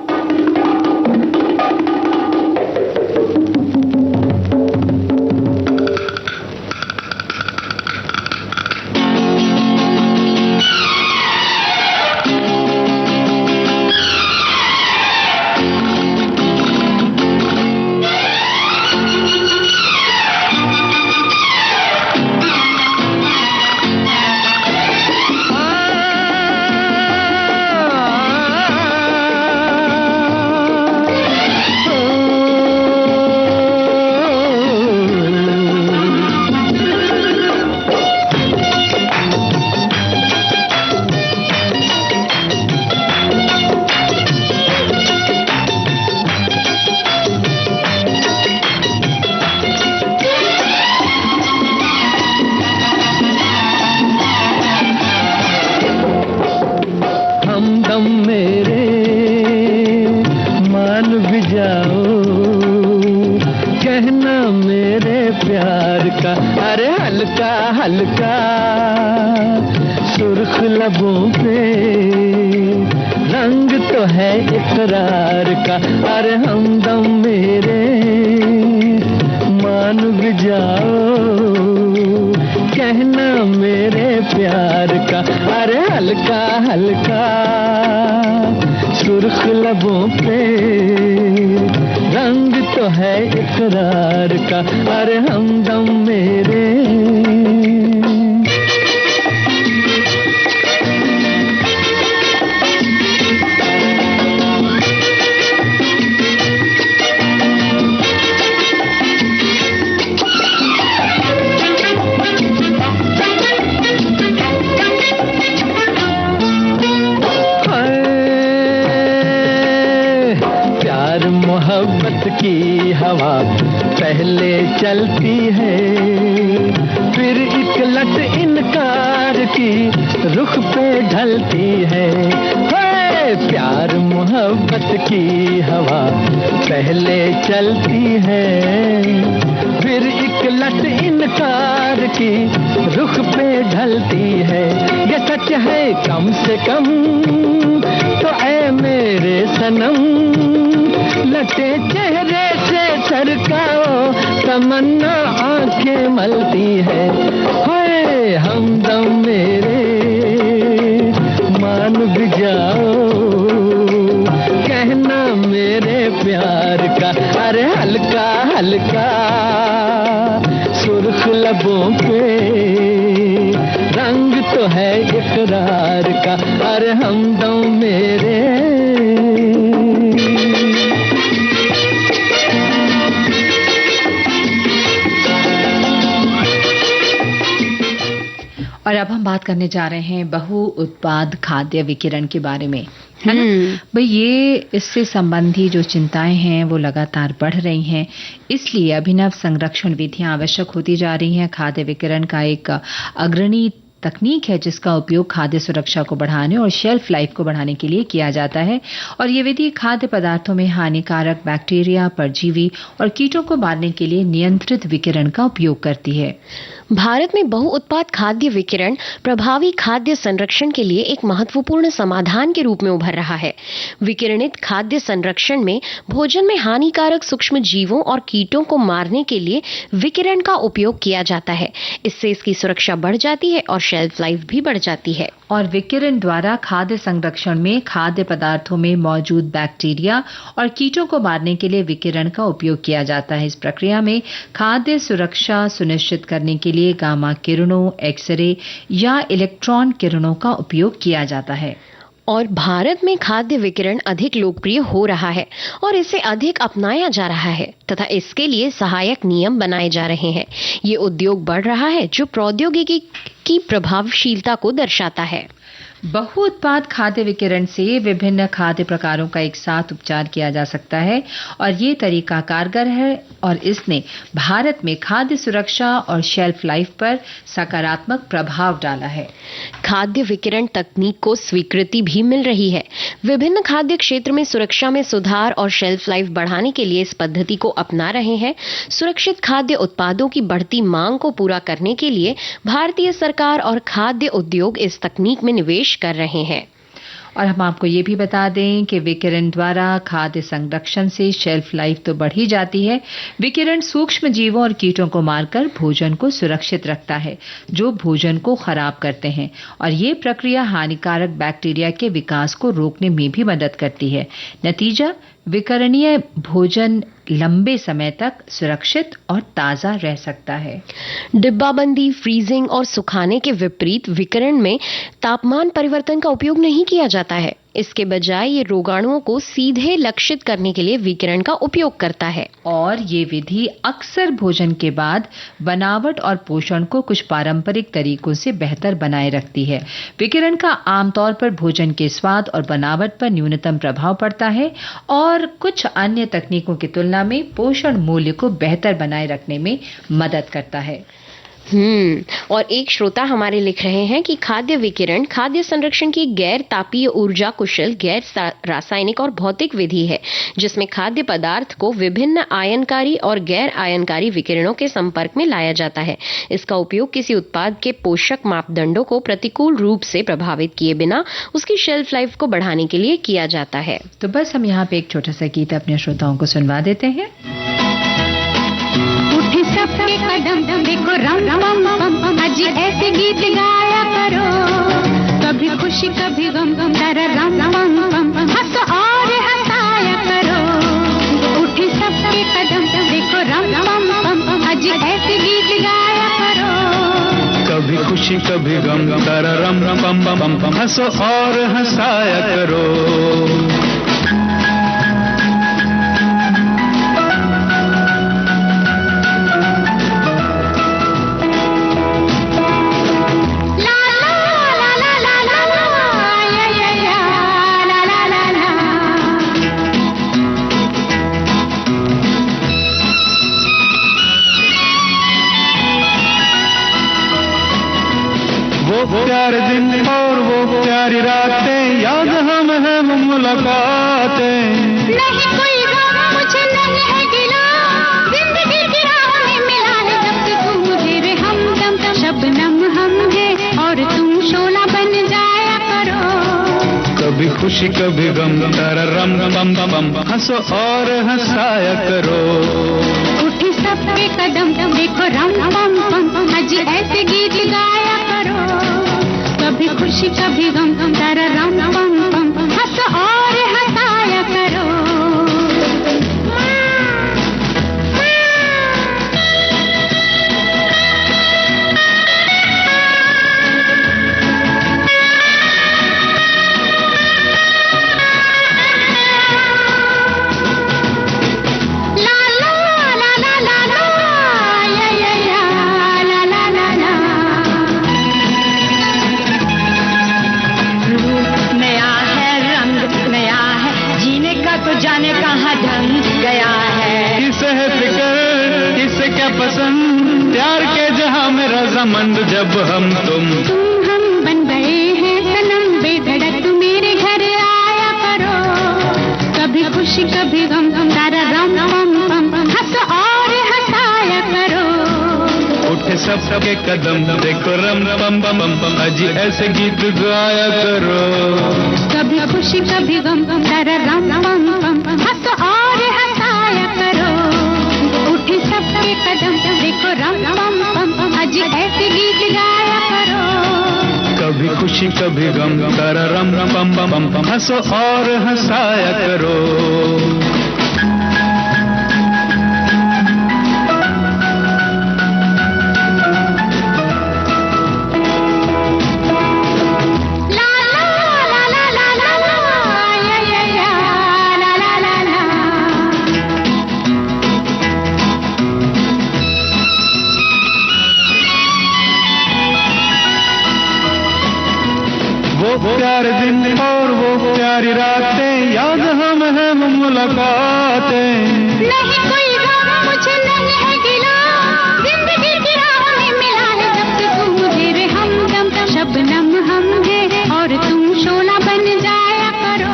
हल्का सुर्ख लबों पे रंग तो है इकरार का। अरे हमदम मेरे मान भी जाओ, कहना मेरे प्यार का। अरे हल्का हल्का सुर्ख लबों पे रंग तो है इकरार का। अरे हमदम मेरे की हवा पहले चलती है, फिर एक लट इनकार की रुख पे ढलती है। है प्यार मोहब्बत की हवा पहले चलती है, फिर एक लट इनकार की रुख पे ढलती है। ये सच है कम से कम तो ऐ मेरे सनम, लटे चेहरे से सरकाओ तमन्ना आंखें मलती है। हाय हमदम मेरे मान भी जाओ, कहना मेरे प्यार का अरे हल्का हल्का सुर्ख लबों पे रंग तो है इकरार का, अरे हमदम मेरे। और अब हम बात करने जा रहे हैं बहु उत्पाद खाद्य विकिरण के बारे में, है ना भाई। ये इससे संबंधी जो चिंताएं हैं वो लगातार बढ़ रही हैं, इसलिए अभिनव संरक्षण विधियां आवश्यक होती जा रही हैं। खाद्य विकिरण का एक अग्रणी तकनीक है जिसका उपयोग खाद्य सुरक्षा को बढ़ाने और शेल्फ लाइफ को बढ़ाने के लिए किया जाता है, और ये विधि खाद्य पदार्थों में हानिकारक बैक्टीरिया, परजीवी और कीटों को मारने के लिए नियंत्रित विकिरण का उपयोग करती है। भारत में बहुउत्पाद खाद्य विकिरण प्रभावी खाद्य संरक्षण के लिए एक महत्वपूर्ण समाधान के रूप में उभर रहा है। विकिरणित खाद्य संरक्षण में भोजन में हानिकारक सूक्ष्म जीवों और कीटों को मारने के लिए विकिरण का उपयोग किया जाता है। इससे इसकी सुरक्षा बढ़ जाती है और शेल्फ लाइफ भी बढ़ जाती है। और विकिरण द्वारा खाद्य संरक्षण में खाद्य पदार्थों में मौजूद बैक्टीरिया और कीटों को मारने के लिए विकिरण का उपयोग किया जाता है। इस प्रक्रिया में खाद्य सुरक्षा सुनिश्चित करने के लिए गामा किरणों, एक्सरे या इलेक्ट्रॉन किरणों का उपयोग किया जाता है। और भारत में खाद्य विकिरण अधिक लोकप्रिय हो रहा है और इसे अधिक अपनाया जा रहा है तथा इसके लिए सहायक नियम बनाए जा रहे हैं। ये उद्योग बढ़ रहा है जो प्रौद्योगिकी की प्रभावशीलता को दर्शाता है। बहुउत्पाद खाद्य विकिरण से विभिन्न खाद्य प्रकारों का एक साथ उपचार किया जा सकता है और ये तरीका कारगर है और इसने भारत में खाद्य सुरक्षा और शेल्फ लाइफ पर सकारात्मक प्रभाव डाला है। खाद्य विकिरण तकनीक को स्वीकृति भी मिल रही है। विभिन्न खाद्य क्षेत्र में सुरक्षा में सुधार और शेल्फ लाइफ बढ़ाने के लिए इस पद्धति को अपना रहे हैं। सुरक्षित खाद्य उत्पादों की बढ़ती मांग को पूरा करने के लिए भारतीय सरकार और खाद्य उद्योग इस तकनीक में निवेश कर रहे हैं। और हम आपको ये भी बता दें कि विकिरण द्वारा खाद्य संरक्षण से शेल्फ लाइफ तो बढ़ ही जाती है, विकिरण सूक्ष्म जीवों और कीटों को मारकर भोजन को सुरक्षित रखता है जो भोजन को खराब करते हैं, और ये प्रक्रिया हानिकारक बैक्टीरिया के विकास को रोकने में भी मदद करती है। नतीजा, विकिरणीय भोजन लंबे समय तक सुरक्षित और ताजा रह सकता है। डिब्बाबंदी, फ्रीजिंग और सुखाने के विपरीत विकिरण में तापमान परिवर्तन का उपयोग नहीं किया जाता है। इसके बजाय ये रोगाणुओं को सीधे लक्षित करने के लिए विकिरण का उपयोग करता है। और ये विधि अक्सर भोजन के बाद बनावट और पोषण को कुछ पारंपरिक तरीकों से बेहतर बनाए रखती है। विकिरण का आमतौर पर भोजन के स्वाद और बनावट पर न्यूनतम प्रभाव पड़ता है और कुछ अन्य तकनीकों की तुलना में पोषण मूल्य को बेहतर बनाए रखने में मदद करता है। और एक श्रोता हमारे लिख रहे हैं कि खाद्य विकिरण खाद्य संरक्षण की गैर तापीय ऊर्जा कुशल गैर रासायनिक और भौतिक विधि है जिसमें खाद्य पदार्थ को विभिन्न आयनकारी और गैर आयनकारी विकिरणों के संपर्क में लाया जाता है। इसका उपयोग किसी उत्पाद के पोषक मापदंडों को प्रतिकूल रूप से प्रभावित किए बिना उसकी शेल्फ लाइफ को बढ़ाने के लिए किया जाता है। तो बस हम यहाँ पे एक छोटा सा गीत अपने श्रोताओं को सुनवा देते हैं। सबके कदम देखो रम रम पम, आज ऐसे गीत गाया करो, कभी खुशी कभी गम गम तारा रम रम पम, हंसो और हंसाया करो। उठे सबके कदम देखो रम रम पम, आज ऐसे गीत गाया करो, कभी खुशी कभी गम तारा रम रम पम पम पम, हंसो और हंसाया करो। वो प्यारे दिन और वो प्यारी रातें याद हमें है मुलाकातें। नहीं कोई गम मुझे नहीं है गिला, जिंदगी की राह में मिला है जब से तू मुझे रे हमदम। शबनम हम है और तुम शोला बन जाया करो। कभी खुशी कभी गम, तारा रम बम बम, हंसो और हंसाया करो। उठी सबके कदम, देखो रम बम बम, अजी ऐसे गीत गाया करो। कभी खुशी कभी गम, तारा रम बम बम, हंसो और हंसाया करो। जाने कहाँ ढंग गया है। किसे है फिक्र, किसे क्या पसंद, प्यार के जहां में रजामंद जब हम तुम हम बन गए हैं सनम, बेधड़क तू मेरे घर आया करो। कभी खुशी कभी गम, तारा रम बम बम, हंसो और हंसाया करो। उठे सबके कदम, देखो रम बम बम बम, अजी ऐसे गीत गाया करो। कभी खुशी कभी गम, तारा रम बम बम, हंसो और हंसाया करो। उठे सबके कदम, देखो रम बम बम, अजी ऐसे गीत गाया करो। कभी खुशी कभी गम, तारा रम बम बम, हंसो और हंसाया करो। वो प्यारे दिन और वो प्यारी रातें, याद हम है मुलाकातें। नहीं कोई गम मुझे नहीं है गिला, जिंदगी की राह में मिला है जब से तू मुझे रे हमदम। शबनम हम है और तुम शोला बन जाया करो।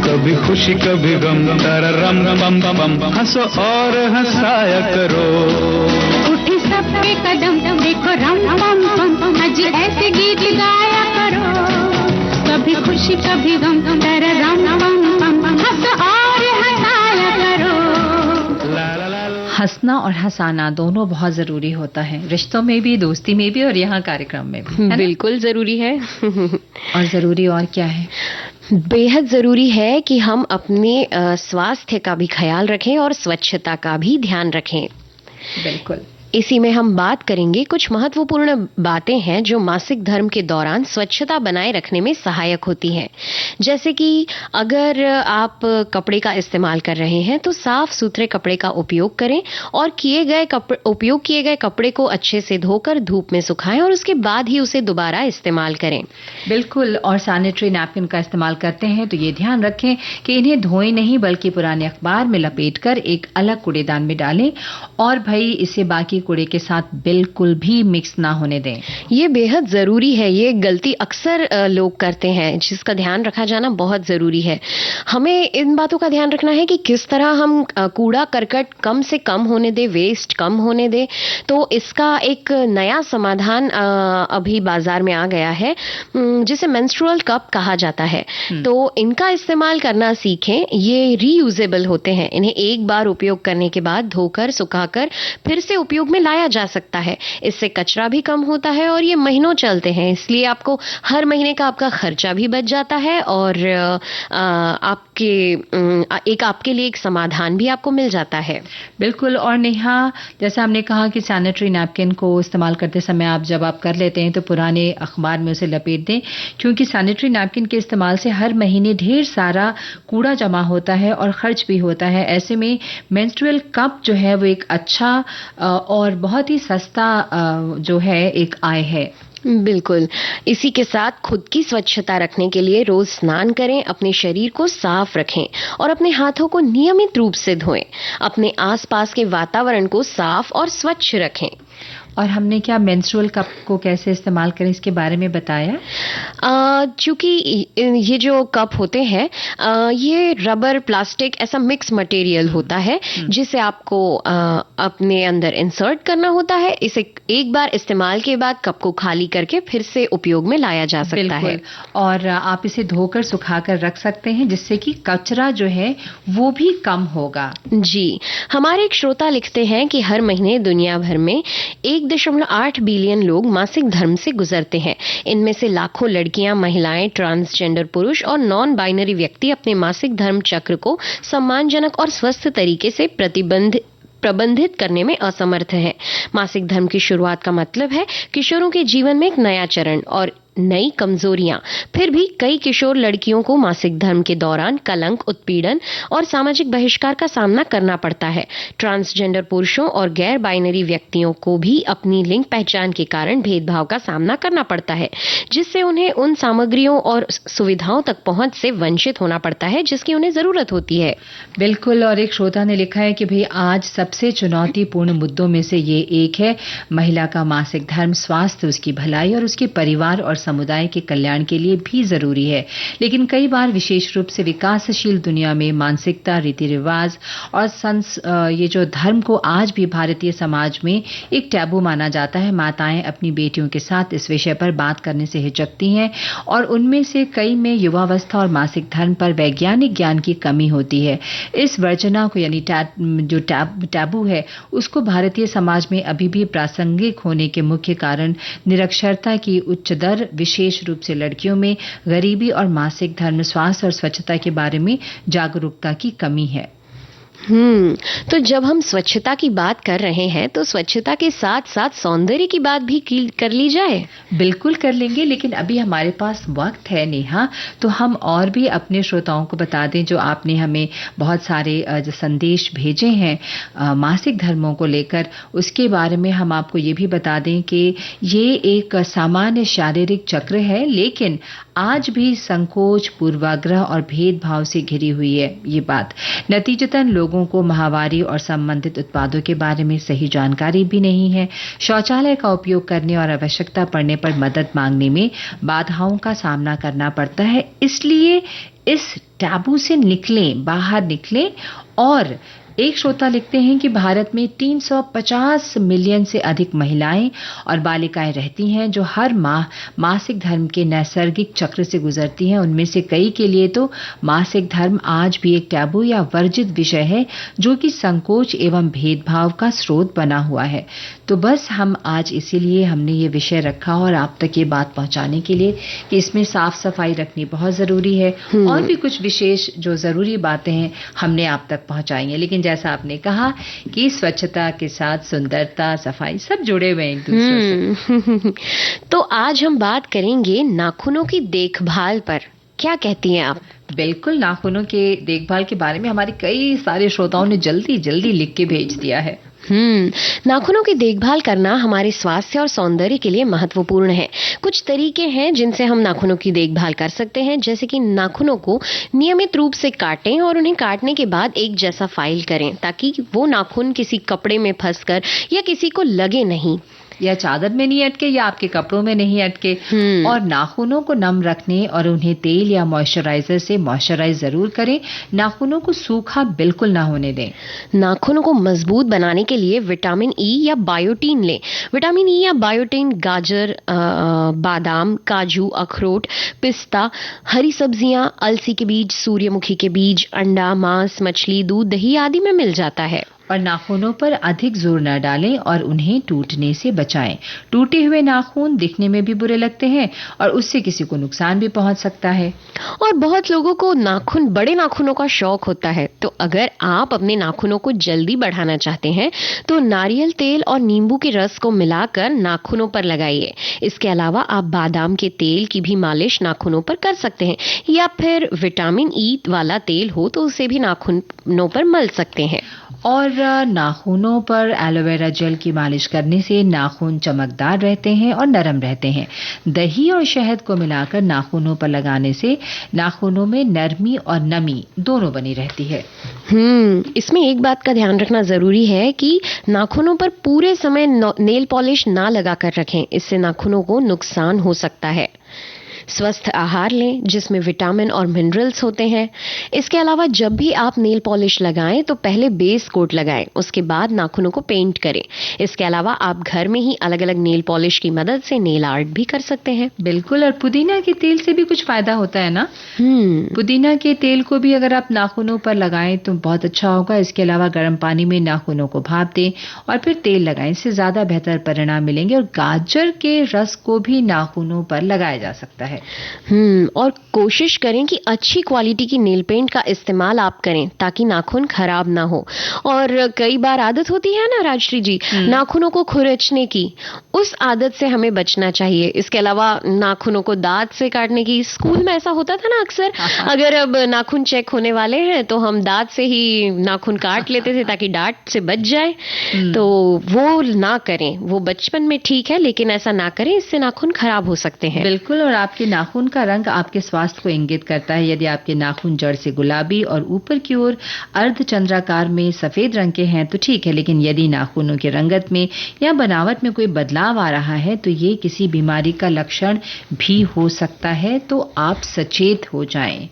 कभी खुशी कभी गम, तारा रम बम बम, हंसो और हंसाया करो। उठी सबके कदम, देखो रम बम बम, अजी ऐसे गीत गाया करो। कभी खुशी कभी गम, तारा रम बम बम, हंसो और हंसाया करो। हंसना और हंसाना दोनों बहुत जरूरी होता है, रिश्तों में भी, दोस्ती में भी और यहाँ कार्यक्रम में भी। बिल्कुल जरूरी है। और जरूरी और क्या है? बेहद जरूरी है कि हम अपने स्वास्थ्य का भी ख्याल रखें और स्वच्छता का भी ध्यान रखें। बिल्कुल। इसी में हम बात करेंगे कुछ महत्वपूर्ण बातें हैं जो मासिक धर्म के दौरान स्वच्छता बनाए रखने में सहायक होती हैं। जैसे कि अगर आप कपड़े का इस्तेमाल कर रहे हैं तो साफ सुथरे कपड़े का उपयोग करें और उपयोग किए गए कपड़े को अच्छे से धोकर धूप में सुखाएं और उसके बाद ही उसे दोबारा इस्तेमाल करें। बिल्कुल। और सैनिटरी नैपकिन का इस्तेमाल करते हैं तो ये ध्यान रखें कि इन्हें धोएं नहीं बल्कि पुराने अखबार में लपेटकर एक अलग कूड़ेदान में डालें और भाई इसे बाकी कूड़े के साथ बिल्कुल भी मिक्स ना होने दें। ये बेहद जरूरी है। ये गलती अक्सर लोग करते हैं जिसका ध्यान रखा जाना बहुत जरूरी है। हमें इन बातों का ध्यान रखना है कि किस तरह हम कूड़ा करकट कम से कम होने दे, वेस्ट कम होने दे। तो इसका एक नया समाधान अभी बाजार में आ गया है जिसे मेंस्ट्रुअल कप कहा जाता है। तो इनका इस्तेमाल करना सीखें। ये रीयूजेबल होते हैं। इन्हें एक बार उपयोग करने के बाद धोकर सुखाकर फिर से उपयोग में लाया जा सकता है। इससे कचरा भी कम होता है और ये महीनों चलते हैं, इसलिए आपको हर महीने का आपका खर्चा भी बच जाता है और आपके लिए एक समाधान भी आपको मिल जाता है। बिल्कुल। और नेहा, जैसा हमने कहा कि सैनिटरी नैपकिन को इस्तेमाल करते समय जब आप कर लेते हैं तो पुराने अखबार में उसे लपेट दें, क्योंकि सैनिटरी नैपकिन के इस्तेमाल से हर महीने ढेर सारा कूड़ा जमा होता है और खर्च भी होता है। ऐसे में मेंस्ट्रुअल कप जो है वो एक अच्छा और बहुत ही सस्ता जो है एक आय है। बिल्कुल। इसी के साथ खुद की स्वच्छता रखने के लिए रोज स्नान करें, अपने शरीर को साफ रखें और अपने हाथों को नियमित रूप से धोएं। अपने आसपास के वातावरण को साफ और स्वच्छ रखें। और हमने क्या मेंस्ट्रुअल कप को कैसे इस्तेमाल करें इसके बारे में बताया? चूंकि ये जो कप होते हैं ये रबर प्लास्टिक ऐसा मिक्स मटेरियल होता है जिसे आपको अपने अंदर इंसर्ट करना होता है। इसे एक बार इस्तेमाल के बाद कप को खाली करके फिर से उपयोग में लाया जा सकता है। और आप इसे धोकर सुखाकर रख सकते हैं जिससे कि कचरा जो है वो भी कम होगा। जी, हमारे एक श्रोता लिखते हैं कि हर महीने दुनिया भर में 1.8 बिलियन लोग मासिक धर्म से गुजरते हैं। इनमें से लाखों लड़कियां, महिलाएं, ट्रांसजेंडर पुरुष और नॉन बाइनरी व्यक्ति अपने मासिक धर्म चक्र को सम्मानजनक और स्वस्थ तरीके से प्रबंधित करने में असमर्थ है। मासिक धर्म की शुरुआत का मतलब है किशोरों के जीवन में एक नया चरण और नई कमजोरियां। फिर भी कई किशोर लड़कियों को मासिक धर्म के दौरान कलंक, उत्पीड़न और सामाजिक बहिष्कार का सामना करना पड़ता है। ट्रांसजेंडर पुरुषों और गैर बाइनरी व्यक्तियों को भी अपनी लिंग पहचान के कारण भेदभाव का सामना करना पड़ता है, जिससे उन्हें उन सामग्रियों और सुविधाओं तक पहुंच से वंचित होना पड़ता है जिसकी उन्हें जरूरत होती है। बिल्कुल। और एक श्रोता ने लिखा है कि भाई आज सबसे चुनौतीपूर्ण मुद्दों में से ये एक है। महिला का मासिक धर्म स्वास्थ्य, उसकी भलाई और उसके परिवार और समुदाय के कल्याण के लिए भी जरूरी है। लेकिन कई बार विशेष रूप से विकासशील दुनिया में मानसिकता, रीति रिवाज और ये जो धर्म को आज भी भारतीय समाज में एक टैबू माना जाता है। माताएं अपनी बेटियों के साथ इस विषय पर बात करने से हिचकती हैं और उनमें से कई में युवावस्था और मासिक धर्म पर वैज्ञानिक ज्ञान की कमी होती है। इस वर्जना को यानी जो टैबू है उसको भारतीय समाज में अभी भी प्रासंगिक होने के मुख्य कारण निरक्षरता की उच्च दर, विशेष रूप से लड़कियों में गरीबी और मासिक धर्म, स्वास्थ्य और स्वच्छता के बारे में जागरूकता की कमी है। तो जब हम स्वच्छता की बात कर रहे हैं तो स्वच्छता के साथ साथ सौंदर्य की बात भी कर ली जाए। बिल्कुल कर लेंगे, लेकिन अभी हमारे पास वक्त है नेहा, तो हम और भी अपने श्रोताओं को बता दें जो आपने हमें बहुत सारे जो संदेश भेजे हैं मासिक धर्मों को लेकर, उसके बारे में हम आपको ये भी बता दें कि ये एक सामान्य शारीरिक चक्र है, लेकिन आज भी संकोच, पूर्वाग्रह और भेदभाव से घिरी हुई है ये बात। नतीजतन लोगों को माहवारी और संबंधित उत्पादों के बारे में सही जानकारी भी नहीं है। शौचालय का उपयोग करने और आवश्यकता पड़ने पर मदद मांगने में बाधाओं का सामना करना पड़ता है। इसलिए इस टैबू से निकलें, बाहर निकलें। और एक श्रोता लिखते हैं कि भारत में 350 मिलियन से अधिक महिलाएं और बालिकाएं रहती हैं जो हर माह मासिक धर्म के नैसर्गिक चक्र से गुजरती हैं। उनमें से कई के लिए तो मासिक धर्म आज भी एक टैबू या वर्जित विषय है जो कि संकोच एवं भेदभाव का स्रोत बना हुआ है। तो बस हम आज इसीलिए हमने ये विषय रखा और आप तक ये बात पहुंचाने के लिए कि इसमें साफ सफाई रखनी बहुत जरूरी है और भी कुछ विशेष जो जरूरी बातें हैं हमने आप तक पहुंचाई हैं। लेकिन जैसा आपने कहा कि स्वच्छता के साथ सुंदरता, सफाई सब जुड़े हुए हैं एक दूसरे से। तो आज हम बात करेंगे नाखूनों की देखभाल पर। क्या कहती हैं आप? बिल्कुल, नाखूनों के देखभाल के बारे में हमारे कई सारे श्रोताओं ने जल्दी जल्दी लिख के भेज दिया है। नाखूनों की देखभाल करना हमारे स्वास्थ्य और सौंदर्य के लिए महत्वपूर्ण है। कुछ तरीके हैं जिनसे हम नाखूनों की देखभाल कर सकते हैं, जैसे कि नाखूनों को नियमित रूप से काटें और उन्हें काटने के बाद एक जैसा फाइल करें ताकि वो नाखून किसी कपड़े में फंसकर या किसी को लगे नहीं, या चादर में नहीं अटके या आपके कपड़ों में नहीं अटके। और नाखूनों को नम रखने और उन्हें तेल या मॉइस्चराइजर से मॉइस्चराइज जरूर करें। नाखूनों को सूखा बिल्कुल ना होने दें। नाखूनों को मजबूत बनाने के लिए विटामिन ई या बायोटीन लें। विटामिन ई या बायोटीन गाजर, बादाम, काजू, अखरोट, पिस्ता, हरी सब्जियां, अलसी के बीज, सूर्यमुखी के बीज, अंडा, मांस, मछली, दूध, दही आदि में मिल जाता है। और नाखूनों पर अधिक जोर न डालें और उन्हें टूटने से बचाएं। टूटे हुए नाखून दिखने में भी बुरे लगते हैं और उससे किसी को नुकसान भी पहुंच सकता है। और बहुत लोगों को बड़े नाखूनों का शौक होता है। तो अगर आप अपने नाखूनों को जल्दी बढ़ाना चाहते हैं तो नारियल तेल और नींबू के रस को मिलाकर नाखूनों पर लगाइए। इसके अलावा आप बादाम के तेल की भी मालिश नाखूनों पर कर सकते हैं, या फिर विटामिन ई वाला तेल हो तो उसे भी नाखूनों पर मल सकते हैं। और नाखूनों पर एलोवेरा जेल की मालिश करने से नाखून चमकदार रहते हैं और नरम रहते हैं। दही और शहद को मिलाकर नाखूनों पर लगाने से नाखूनों में नरमी और नमी दोनों बनी रहती है। इसमें एक बात का ध्यान रखना जरूरी है कि नाखूनों पर पूरे समय नेल पॉलिश ना लगा कर रखें, इससे नाखूनों को नुकसान हो सकता है। स्वस्थ आहार लें जिसमें विटामिन और मिनरल्स होते हैं। इसके अलावा जब भी आप नेल पॉलिश लगाएं तो पहले बेस कोट लगाएं, उसके बाद नाखूनों को पेंट करें। इसके अलावा आप घर में ही अलग अलग नेल पॉलिश की मदद से नेल आर्ट भी कर सकते हैं। बिल्कुल, और पुदीना के तेल से भी कुछ फायदा होता है ना। पुदीना के तेल को भी अगर आप नाखूनों पर लगाएं तो बहुत अच्छा होगा। इसके अलावा गर्म पानी में नाखूनों को भाप दें और फिर तेल लगाएं, इससे ज्यादा बेहतर परिणाम मिलेंगे। और गाजर के रस को भी नाखूनों पर लगाया जा सकता है। और कोशिश करें कि अच्छी क्वालिटी की नेल पेंट का इस्तेमाल आप करें ताकि नाखून खराब ना हो। और कई बार आदत होती है ना राजश्री जी, नाखूनों को खुरचने की, उस आदत से हमें बचना चाहिए। इसके अलावा नाखूनों को दांत से काटने की, स्कूल में ऐसा होता था ना अक्सर, अगर अब नाखून चेक होने वाले हैं तो हम दांत से ही नाखून काट लेते थे ताकि डांट से बच जाए। तो वो ना करें, वो बचपन में ठीक है लेकिन ऐसा ना करें, इससे नाखून खराब हो सकते हैं। बिल्कुल, और आपके नाखून का रंग आपके स्वास्थ्य को इंगित करता है। यदि आपके नाखून जड़ से गुलाबी और ऊपर की ओर अर्धचंद्राकार में सफेद रंग के हैं तो ठीक है, लेकिन यदि नाखूनों की रंगत में या बनावट में कोई बदलाव आ रहा है तो ये किसी बीमारी का लक्षण भी हो सकता है, तो आप सचेत हो जाएं।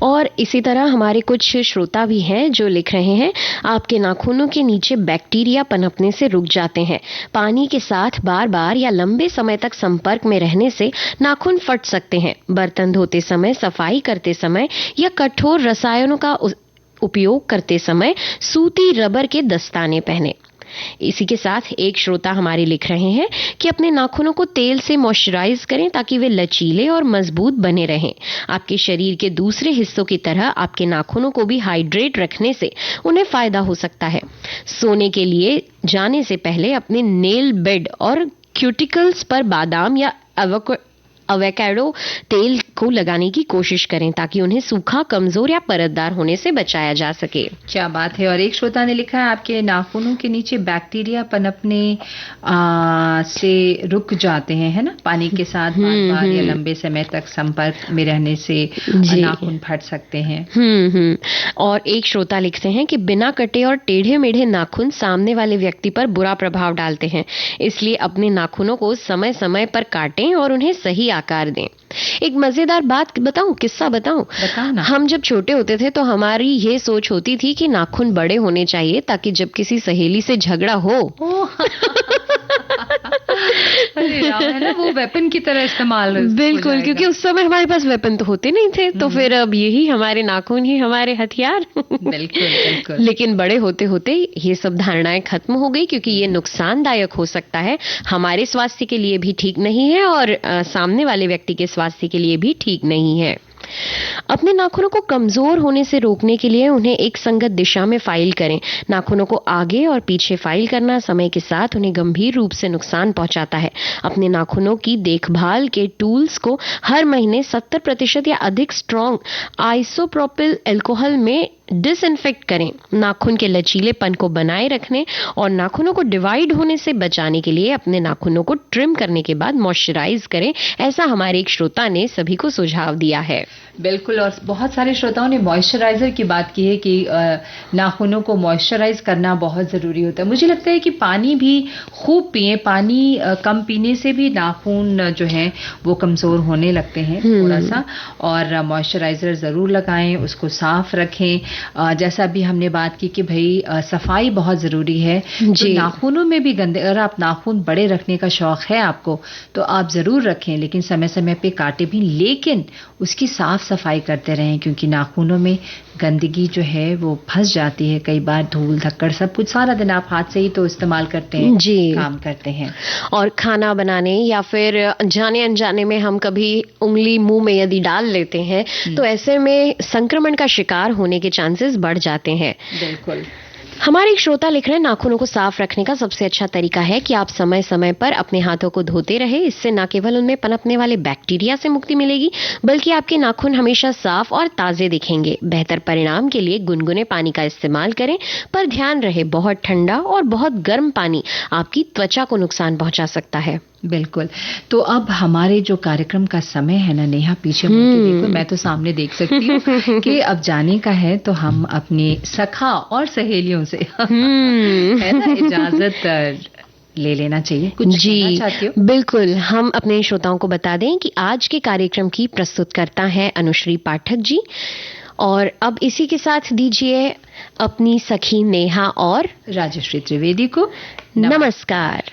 और इसी तरह हमारे कुछ श्रोता भी हैं जो लिख रहे हैं, आपके नाखूनों के नीचे बैक्टीरिया पनपने से रुक जाते हैं। पानी के साथ बार बार या लंबे समय तक संपर्क में रहने से नाखून फट सकते हैं। बर्तन धोते समय, सफाई करते समय या कठोर रसायनों का उपयोग करते समय सूती रबर के दस्ताने पहने। इसी के साथ एक श्रोता हमारे लिख रहे हैं कि अपने नाखूनों को तेल से मॉइस्चराइज करें ताकि वे लचीले और मजबूत बने रहें। आपके शरीर के दूसरे हिस्सों की तरह आपके नाखूनों को भी हाइड्रेट रखने से उन्हें फायदा हो सकता है। सोने के लिए जाने से पहले अपने नेल बेड और क्यूटिकल्स पर बादाम या एवोकाडो तेल को लगाने की कोशिश करें ताकि उन्हें सूखा, कमजोर या परतदार होने से बचाया जा सके। क्या बात है। और एक श्रोता ने लिखा है, आपके नाखूनों के नीचे बैक्टीरिया पनपने से रुक जाते हैं, है ना, पानी के साथ बार-बार या लंबे समय तक संपर्क में रहने से नाखून फट सकते हैं। और एक श्रोता लिखते हैं कि बिना कटे और टेढ़े मेढ़े नाखून सामने वाले व्यक्ति पर बुरा प्रभाव डालते हैं, इसलिए अपने नाखूनों को समय समय पर काटें और उन्हें सही आकार दें। एक मजेदार बात बताऊं, किस्सा बताऊं? हम जब छोटे होते थे तो हमारी ये सोच होती थी कि नाखून बड़े होने चाहिए ताकि जब किसी सहेली से झगड़ा हो है ना, वो वेपन की तरह इस्तेमाल। बिल्कुल, क्योंकि उस समय हमारे पास वेपन तो होते नहीं थे, तो फिर अब यही हमारे नाखून ही हमारे हथियार। बिल्कुल। लेकिन बड़े होते होते ये सब धारणाएं खत्म हो गई, क्योंकि ये नुकसानदायक हो सकता है, हमारे स्वास्थ्य के लिए भी ठीक नहीं है और सामने वाले व्यक्ति के स्वास्थ्य के लिए भी ठीक नहीं है। अपने नाखूनों को कमजोर होने से रोकने के लिए उन्हें एक संगत दिशा में फाइल करें। नाखूनों को आगे और पीछे फाइल करना समय के साथ उन्हें गंभीर रूप से नुकसान पहुंचाता है। अपने नाखूनों की देखभाल के टूल्स को हर महीने 70% या अधिक स्ट्रॉन्ग आइसोप्रोपिल अल्कोहल में डिसइंफेक्ट करें। नाखून के लचीलेपन को बनाए रखने और नाखूनों को डिवाइड होने से बचाने के लिए अपने नाखूनों को ट्रिम करने के बाद मॉइस्चराइज करें, ऐसा हमारे एक श्रोता ने सभी को सुझाव दिया है। बिल्कुल, और बहुत सारे श्रोताओं ने मॉइस्चराइजर की बात की है कि नाखूनों को मॉइस्चराइज करना बहुत जरूरी होता है। मुझे लगता है कि पानी भी खूब पिएं, पानी कम पीने से भी नाखून जो है वो कमजोर होने लगते हैं थोड़ा सा। और मॉइस्चराइजर जरूर लगाएं, उसको साफ रखें। जैसा भी हमने बात की कि भाई सफाई बहुत जरूरी है, तो नाखूनों में भी गंदे, अगर आप नाखून बड़े रखने का शौक है आपको तो आप जरूर रखें, लेकिन समय समय पे काटे भी, लेकिन उसकी साफ सफाई करते रहें, क्योंकि नाखूनों में गंदगी जो है वो फंस जाती है। कई बार धूल धक्कड़ सब कुछ, सारा दिन आप हाथ से ही तो इस्तेमाल करते हैं, काम करते हैं। और खाना बनाने या फिर जाने अनजाने में हम कभी उंगली मुंह में यदि डाल लेते हैं तो ऐसे में संक्रमण का शिकार होने के चांसेस बढ़ जाते हैं। बिल्कुल। हमारे एक श्रोता लिख रहे हैं, नाखूनों को साफ रखने का सबसे अच्छा तरीका है कि आप समय समय पर अपने हाथों को धोते रहे। इससे न केवल उनमें पनपने वाले बैक्टीरिया से मुक्ति मिलेगी, बल्कि आपके नाखून हमेशा साफ और ताजे दिखेंगे। बेहतर परिणाम के लिए गुनगुने पानी का इस्तेमाल करें, पर ध्यान रहे बहुत ठंडा और बहुत गर्म पानी आपकी त्वचा को नुकसान पहुंचा सकता है। बिल्कुल। तो अब हमारे जो कार्यक्रम का समय है ना नेहा, पीछे मुड़ के देखो, मैं तो सामने देख सकती हूँ कि अब जाने का है, तो हम अपने सखा और सहेलियों से है ना इजाजत ले लेना चाहिए। कुछ कहना चाहती हो? बिल्कुल। हम अपने श्रोताओं को बता दें कि आज के कार्यक्रम की प्रस्तुतकर्ता है अनुश्री पाठक जी, और अब इसी के साथ दीजिए अपनी सखी नेहा और राजश्री त्रिवेदी को नमस्कार।